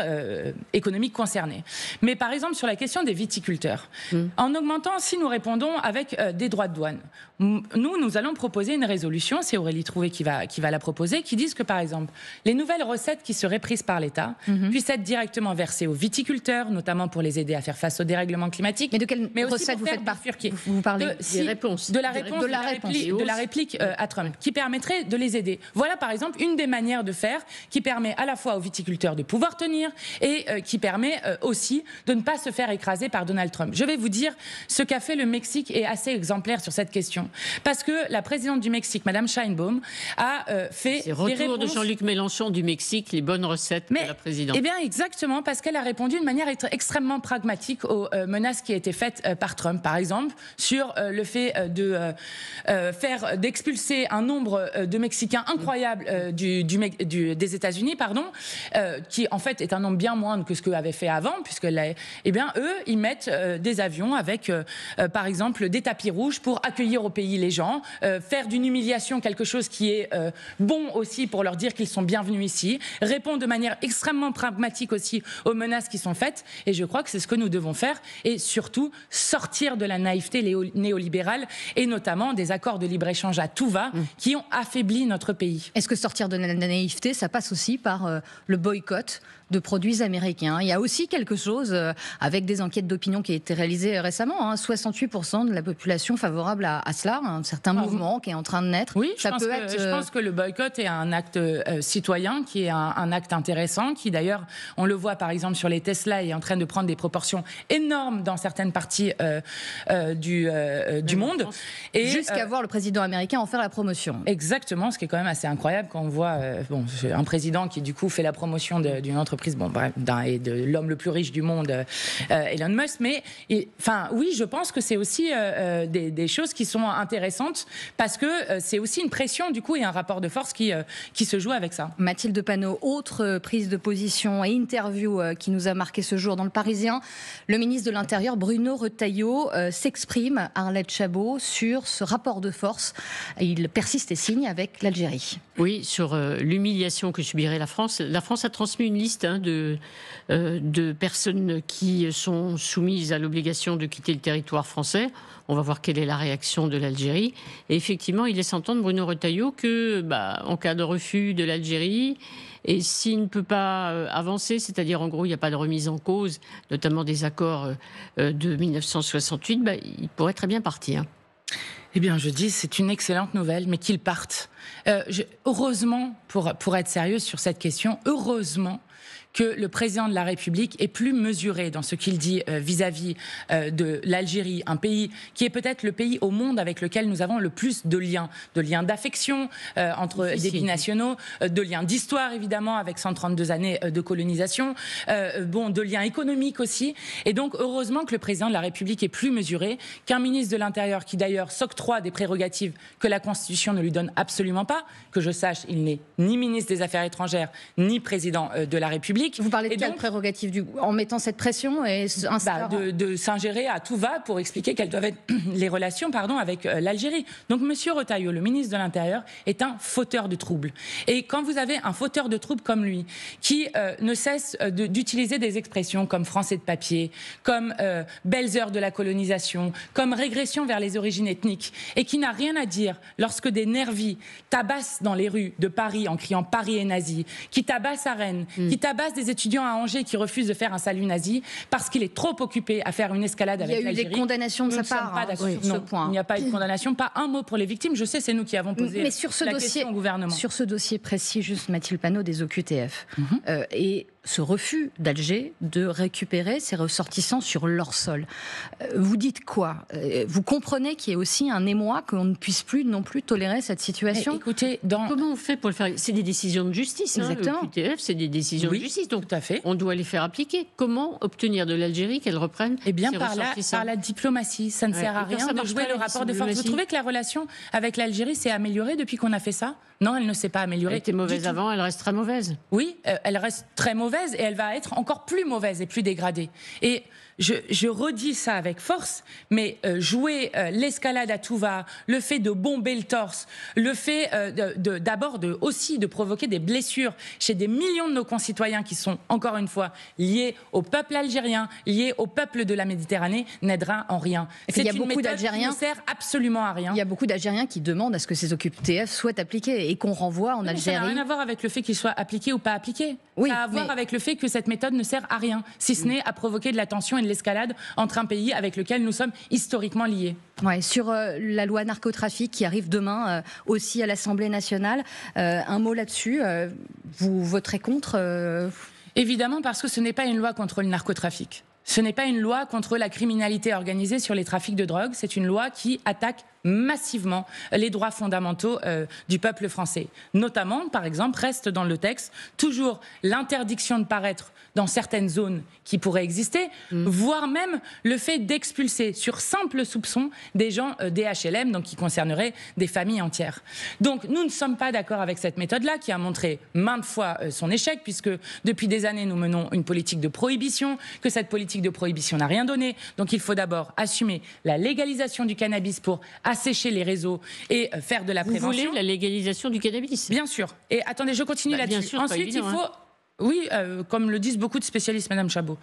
économiques concernés. Mais par exemple, sur la question des viticulteurs, en augmentant, si nous répondons avec des droits de douane, nous allons proposer une résolution, c'est Aurélie Trouvé qui va la proposer, qui disent que par exemple, les nouvelles recettes qui seraient prises par l'État puissent être directement versées aux viticulteurs, notamment pour les aider à faire face au dérèglement climatique. Mais de quelle recette vous faites bifurquer? Vous parlez des réponses. De la réplique à Trump, qui permettrait de les aider. Voilà par exemple une des manières de faire qui permet à la fois aux viticulteurs de pouvoir tenir et qui permet aussi de ne pas se faire écraser par Donald Trump. Je vais vous dire, ce qu'a fait le Mexique est assez exemplaire sur cette question. Parce que la présidente du Mexique, Madame Sheinbaum, a fait des réponses... retour de Jean-Luc Mélenchon du Mexique, les bonnes recettes de la présidente. Eh bien, exactement, parce qu'elle a répondu de manière extrêmement pragmatique aux menaces qui étaient faites par Trump. Par exemple, sur le fait d'expulser un nombre de Mexicains incroyable des États-Unis, qui en fait est un nombre bien moindre que ce qu'eux avaient fait avant, puisque eux, ils mettent des avions avec, par exemple, des tapis rouges pour accueillir au pays les gens, faire d'une humiliation quelque chose qui est bon aussi pour leur dire qu'ils sont bienvenus ici, répondre de manière extrêmement pragmatique aussi aux menaces qui sont faites, et je crois que c'est ce que nous devons faire, et surtout sortir de la naïveté néolibérale, et notamment des accords de libre-échange à tout va, qui ont affaibli notre pays. Est-ce que sortir de la naïveté, ça passe aussi par le boycott de produits américains? Il y a aussi quelque chose, avec des enquêtes d'opinion qui ont été réalisées récemment, 68% de la population favorable à cela, un certain mouvement qui est en train de naître. Oui, je pense que le boycott est un acte citoyen, qui est un acte intéressant, qui d'ailleurs, on le voit par exemple sur les Tesla, est en train de prendre des proportions énormes dans certaines parties du monde. Et jusqu'à voir le président américain en faire la promotion. Exactement, ce qui est quand même assez incroyable quand on voit un président qui du coup fait la promotion d'une entreprise et de l'homme le plus riche du monde, Elon Musk. Mais oui, je pense que c'est aussi des choses qui sont intéressantes, parce que c'est aussi une pression du coup et un rapport de force qui se joue avec ça. Mathilde Panot, autre prise de position et interview qui nous a marqué ce jour dans le Parisien. Le ministre de l'Intérieur, Bruno Retailleau, s'exprime, Arlette Chabot, sur ce rapport de force. Il persiste et signe avec l'Algérie. Oui, sur l'humiliation que subirait la France. La France a transmis une liste de personnes qui sont soumises à l'obligation de quitter le territoire français. On va voir quelle est la réaction de l'Algérie. Et effectivement, il laisse entendre, Bruno Retailleau, que en cas de refus de l'Algérie, et s'il ne peut pas avancer, c'est-à-dire en gros il n'y a pas de remise en cause, notamment des accords de 1968, il pourrait très bien partir. Eh bien, je dis, c'est une excellente nouvelle, mais qu'ils partent. Heureusement, pour être sérieuse sur cette question, heureusement que le président de la République est plus mesuré dans ce qu'il dit vis-à-vis de l'Algérie, un pays qui est peut-être le pays au monde avec lequel nous avons le plus de liens d'affection entre des binationaux, de liens d'histoire évidemment avec 132 années de colonisation, de liens économiques aussi. Et donc heureusement que le président de la République est plus mesuré qu'un ministre de l'Intérieur qui d'ailleurs s'octroie octroie des prérogatives que la Constitution ne lui donne absolument pas. Que je sache, il n'est ni ministre des Affaires étrangères, ni président de la République. Vous parlez de quelle prérogative en mettant cette pression et de s'ingérer à tout va pour expliquer quelles doivent être les relations avec l'Algérie. Donc M. Retailleau, le ministre de l'Intérieur, est un fauteur de troubles. Et quand vous avez un fauteur de troubles comme lui, qui ne cesse d'utiliser des expressions comme français de papier, comme belles heures de la colonisation, comme régression vers les origines ethniques, et qui n'a rien à dire lorsque des nervis tabassent dans les rues de Paris en criant « Paris est nazi », qui tabassent à Rennes, qui tabassent des étudiants à Angers qui refusent de faire un salut nazi parce qu'il est trop occupé à faire une escalade avec l'Algérie. Il y a eu des condamnations de sa part sur ce point. Il n'y a pas eu de condamnation, pas un mot pour les victimes. Je sais, c'est nous qui avons posé la question au gouvernement. Sur ce dossier précis, juste Mathilde Panot des OQTF, et ce refus d'Alger de récupérer ses ressortissants sur leur sol. Vous dites quoi? Vous comprenez qu'il y a aussi un émoi, qu'on ne puisse plus non plus tolérer cette situation? Écoutez, comment on fait pour le faire? C'est des décisions de justice. Exactement. Le QTF, c'est des décisions de justice. Donc, tout à fait. On doit les faire appliquer. Comment obtenir de l'Algérie qu'elle reprenne ses ressortissants? Par la diplomatie. Ça ne sert à rien de jouer le rapport de force. Vous trouvez que la relation avec l'Algérie s'est améliorée depuis qu'on a fait ça? Non, elle ne s'est pas améliorée. Elle était mauvaise avant, elle reste très mauvaise. Oui, elle reste très mauvaise et elle va être encore plus mauvaise et plus dégradée. Et je redis ça avec force, mais jouer l'escalade à tout va, le fait de bomber le torse, le fait aussi de provoquer des blessures chez des millions de nos concitoyens qui sont, encore une fois, liés au peuple algérien, liés au peuple de la Méditerranée, n'aidera en rien. C'est une méthode qui ne sert absolument à rien. Il y a beaucoup d'Algériens qui demandent à ce que ces OQTF soient appliqués et qu'on renvoie en Algérie. Ça n'a rien à voir avec le fait qu'ils soient appliqués ou pas appliqués. Oui, ça a à voir avec le fait que cette méthode ne sert à rien, si ce n'est à provoquer de la tension et de l'escalade entre un pays avec lequel nous sommes historiquement liés. Ouais, sur la loi narcotrafic qui arrive demain aussi à l'Assemblée nationale, un mot là-dessus, vous voterez contre Évidemment, parce que ce n'est pas une loi contre le narcotrafic. Ce n'est pas une loi contre la criminalité organisée sur les trafics de drogue, c'est une loi qui attaque massivement les droits fondamentaux du peuple français. Notamment, par exemple, reste dans le texte toujours l'interdiction de paraître dans certaines zones qui pourraient exister, voire même le fait d'expulser sur simple soupçon des gens des HLM, donc qui concerneraient des familles entières. Donc nous ne sommes pas d'accord avec cette méthode-là qui a montré maintes fois son échec, puisque depuis des années nous menons une politique de prohibition, que cette politique de prohibition n'a rien donné. Donc il faut d'abord assumer la légalisation du cannabis pour assécher les réseaux et faire de la prévention. Vous voulez la légalisation du cannabis? Bien sûr. Et attendez, je continue là-dessus. Ensuite, il faut... Oui, comme le disent beaucoup de spécialistes, Madame Chabot.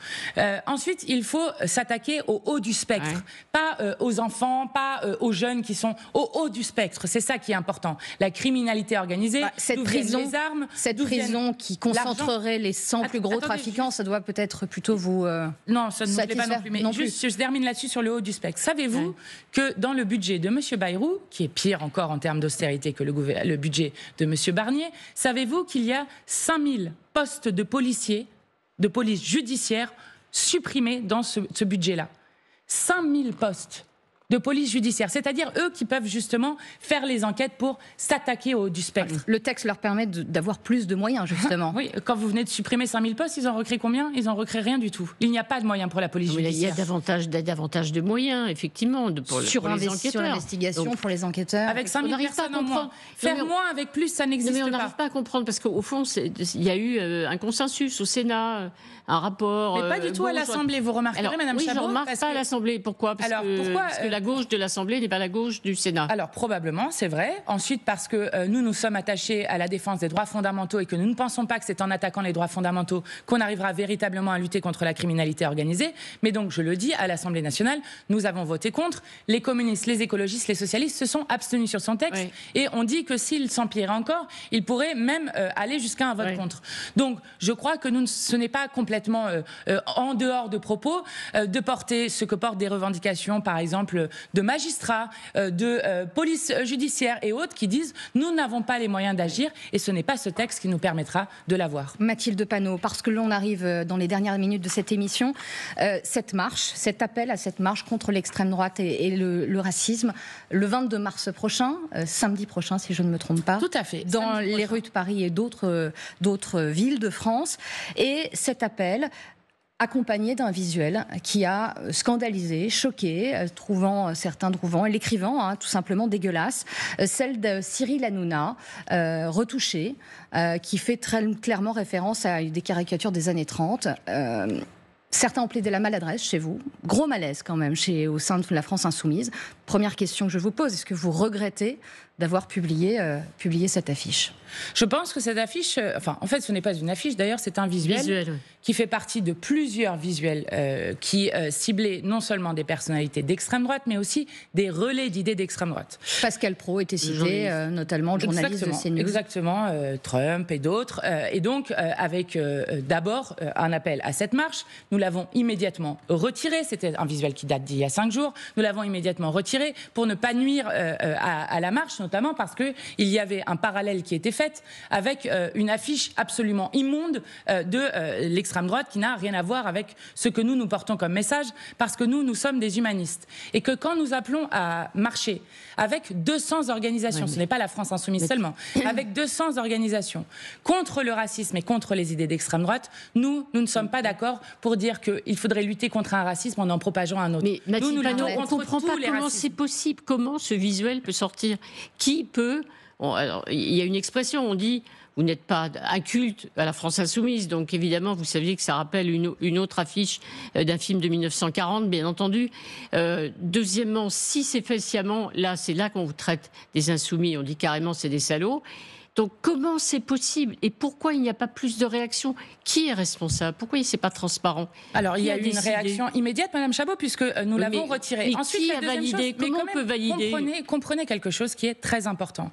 Ensuite, il faut s'attaquer au haut du spectre, pas aux enfants, pas aux jeunes qui sont au haut du spectre. C'est ça qui est important. La criminalité organisée, cette prison, les armes, cette prison qui concentrerait les 100 plus gros trafiquants, ça doit peut-être plutôt vous non, ça ne me plaît pas non plus. Mais juste, je termine là-dessus sur le haut du spectre. Savez-vous que dans le budget de M. Bayrou, qui est pire encore en termes d'austérité que le budget de M. Barnier, savez-vous qu'il y a 5000 postes de policiers, de police judiciaire supprimés dans ce budget-là. 5000 postes de police judiciaire, c'est-à-dire eux qui peuvent justement faire les enquêtes pour s'attaquer au haut du spectre. Le texte leur permet d'avoir plus de moyens, justement. Oui, quand vous venez de supprimer 5000 postes, ils en recréent combien? Ils en recréent rien du tout. Il n'y a pas de moyens pour la police judiciaire. Il y a davantage de moyens, effectivement, pour les enquêteurs. Sur l'investigation, pour les enquêteurs. Avec 5000 personnes en moins. Faire moins avec plus, ça n'existe pas. Mais on n'arrive pas à comprendre, parce qu'au fond, il y a eu un consensus au Sénat, un rapport... Mais pas du tout à l'Assemblée, vous remarquerez, Madame Chabot. Oui, je ne remarque pas à l'Assemblée. Pourquoi? Parce que la gauche de l'Assemblée n'est pas la gauche du Sénat. Alors probablement, c'est vrai. Ensuite, parce que nous sommes attachés à la défense des droits fondamentaux et que nous ne pensons pas que c'est en attaquant les droits fondamentaux qu'on arrivera véritablement à lutter contre la criminalité organisée. Mais donc, je le dis, à l'Assemblée nationale, nous avons voté contre. Les communistes, les écologistes, les socialistes se sont abstenus sur son texte. Et on dit que s'il s'empirait encore, il pourrait même aller jusqu'à un vote contre. Donc, je crois que ce n'est pas complètement en dehors de propos de porter ce que portent des revendications, par exemple, de magistrats, de police judiciaire et autres qui disent nous n'avons pas les moyens d'agir et ce n'est pas ce texte qui nous permettra de l'avoir. Mathilde Panot, parce que l'on arrive dans les dernières minutes de cette émission, cette marche, cet appel à cette marche contre l'extrême droite et le racisme, le 22 mars prochain, samedi prochain si je ne me trompe pas. Tout à fait. Dans les rues de Paris et d'autres villes de France. Et cet appel accompagné d'un visuel qui a scandalisé, choqué, certains trouvant, l'écrivant tout simplement dégueulasse, celle de Cyril Hanouna, retouchée, qui fait très clairement référence à des caricatures des années 30. Certains ont plaidé la maladresse chez vous. Gros malaise quand même au sein de la France Insoumise. Première question que je vous pose, est-ce que vous regrettez d'avoir publié cette affiche? Je pense que cette affiche, en fait ce n'est pas une affiche, d'ailleurs c'est un visuel qui fait partie de plusieurs visuels qui ciblaient non seulement des personnalités d'extrême droite, mais aussi des relais d'idées d'extrême droite. Pascal Praud était cité, notamment le journaliste de CNews. Exactement, Trump et d'autres. Et donc avec d'abord un appel à cette marche, nous l'avons immédiatement retiré, c'était un visuel qui date d'il y a 5 jours, nous l'avons immédiatement retiré pour ne pas nuire à la marche, notamment parce qu'il y avait un parallèle qui était fait avec une affiche absolument immonde de l'extrême droite qui n'a rien à voir avec ce que nous portons comme message, parce que nous sommes des humanistes. Et que quand nous appelons à marcher avec 200 organisations, ce n'est pas la France Insoumise seulement, avec 200 organisations contre le racisme et contre les idées d'extrême droite, nous ne sommes pas d'accord pour dire qu'il faudrait lutter contre un racisme en propageant un autre. Mais Mathilde Panot, on ne comprend pas comment c'est possible, comment ce visuel peut sortir. Qui peut... Alors, il y a une expression, on dit vous n'êtes pas inculte à la France Insoumise, donc évidemment vous saviez que ça rappelle une autre affiche d'un film de 1940, bien entendu. Deuxièmement, si c'est fait sciemment, là c'est là qu'on vous traite des insoumis, on dit carrément c'est des salauds. Donc comment c'est possible et pourquoi il n'y a pas plus de réaction? Qui est responsable? Pourquoi c'est pas transparent? Alors il y a eu une réaction immédiate, Madame Chabot, puisque nous l'avons retiré. Mais ensuite, qui a validé? Comment on peut valider? Comprenez quelque chose qui est très important.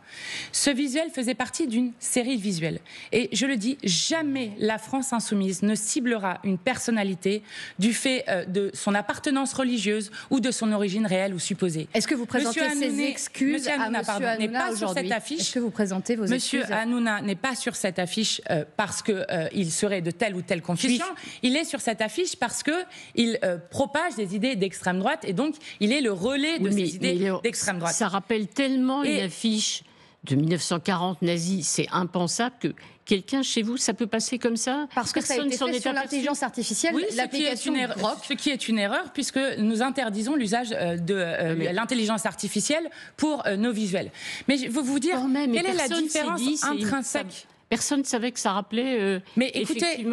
Ce visuel faisait partie d'une série visuelle. Et je le dis, jamais la France Insoumise ne ciblera une personnalité du fait de son appartenance religieuse ou de son origine réelle ou supposée. Est-ce que vous présentez ces excuses à M. Hanouna aujourd'hui? Est-ce que vous présentez vos excuses? Monsieur Hanouna n'est pas sur cette affiche parce qu'il serait de telle ou telle confession. Il est sur cette affiche parce qu'il propage des idées d'extrême droite et donc il est le relais de ces idées d'extrême droite. Ça rappelle tellement une affiche de 1940 nazie, c'est impensable que quelqu'un chez vous, ça peut passer comme ça? Parce que ça a été fait sur l'intelligence artificielle, l'application Grok. Ce qui est une erreur, puisque nous interdisons l'usage de l'intelligence artificielle pour nos visuels. Mais je veux vous dire, quelle est la différence intrinsèque? Personne ne savait que ça rappelait... Mais écoutez,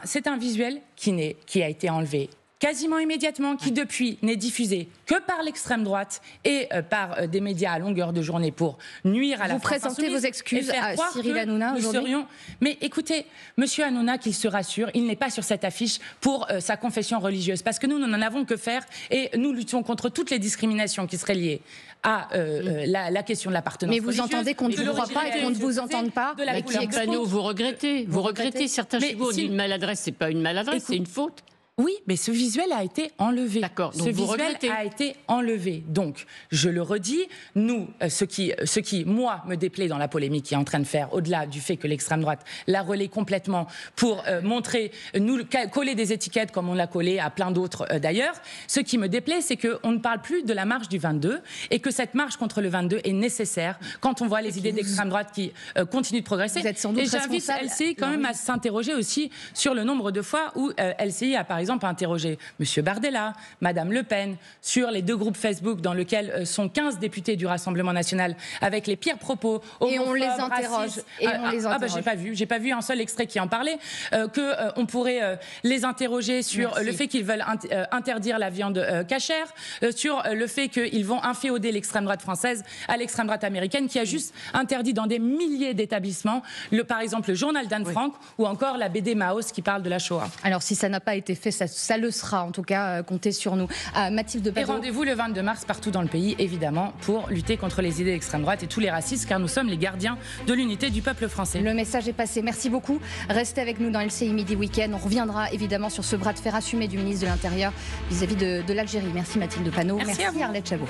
c'est un visuel qui a été enlevé quasiment immédiatement, qui depuis n'est diffusé que par l'extrême droite et par des médias à longueur de journée pour nuire à la France Insoumise. Vous présentez vos excuses à Cyril Hanouna aujourd'hui? Mais écoutez, Monsieur Hanouna, qu'il se rassure, il n'est pas sur cette affiche pour sa confession religieuse, parce que nous n'en avons que faire et nous luttons contre toutes les discriminations qui seraient liées à la question de l'appartenance religieuse. Mais vous entendez qu'on ne vous croit pas et qu'on ne vous entende pas? Vous regrettez certains chez vous. On dit une maladresse, c'est pas une maladresse, c'est une faute. Oui, mais ce visuel a été enlevé. D'accord. Ce visuel a été enlevé. Donc, je le redis, nous, ce qui, moi, me déplaît dans la polémique qui est en train de faire, au-delà du fait que l'extrême droite la relaie complètement pour coller des étiquettes comme on l'a collé à plein d'autres d'ailleurs, ce qui me déplaît, c'est qu'on ne parle plus de la marche du 22 et que cette marche contre le 22 est nécessaire quand on voit les idées d'extrême droite qui continuent de progresser. Vous êtes sans doute responsable. Et j'invite LCI quand même à s'interroger aussi sur le nombre de fois où LCI a par exemple interroger M. Bardella, Mme Le Pen, sur les 2 groupes Facebook dans lesquels sont 15 députés du Rassemblement national avec les pires propos homophobes, et on les interroge. J'ai pas vu un seul extrait qui en parlait. On pourrait les interroger sur le fait qu'ils veulent interdire la viande cachère, sur le fait qu'ils vont inféoder l'extrême droite française à l'extrême droite américaine qui a juste interdit dans des milliers d'établissements, par exemple le journal d'Anne Frank ou encore la BD Maos qui parle de la Shoah. Alors si ça n'a pas été fait, ça le sera, en tout cas, comptez sur nous. Mathilde Panot. Et rendez-vous le 22 mars partout dans le pays, évidemment, pour lutter contre les idées d'extrême droite et tous les racistes, car nous sommes les gardiens de l'unité du peuple français. Le message est passé. Merci beaucoup. Restez avec nous dans LCI Midi Week-end. On reviendra évidemment sur ce bras de fer assumé du ministre de l'Intérieur vis-à-vis de l'Algérie. Merci Mathilde Panot. Merci Arlette Chabot.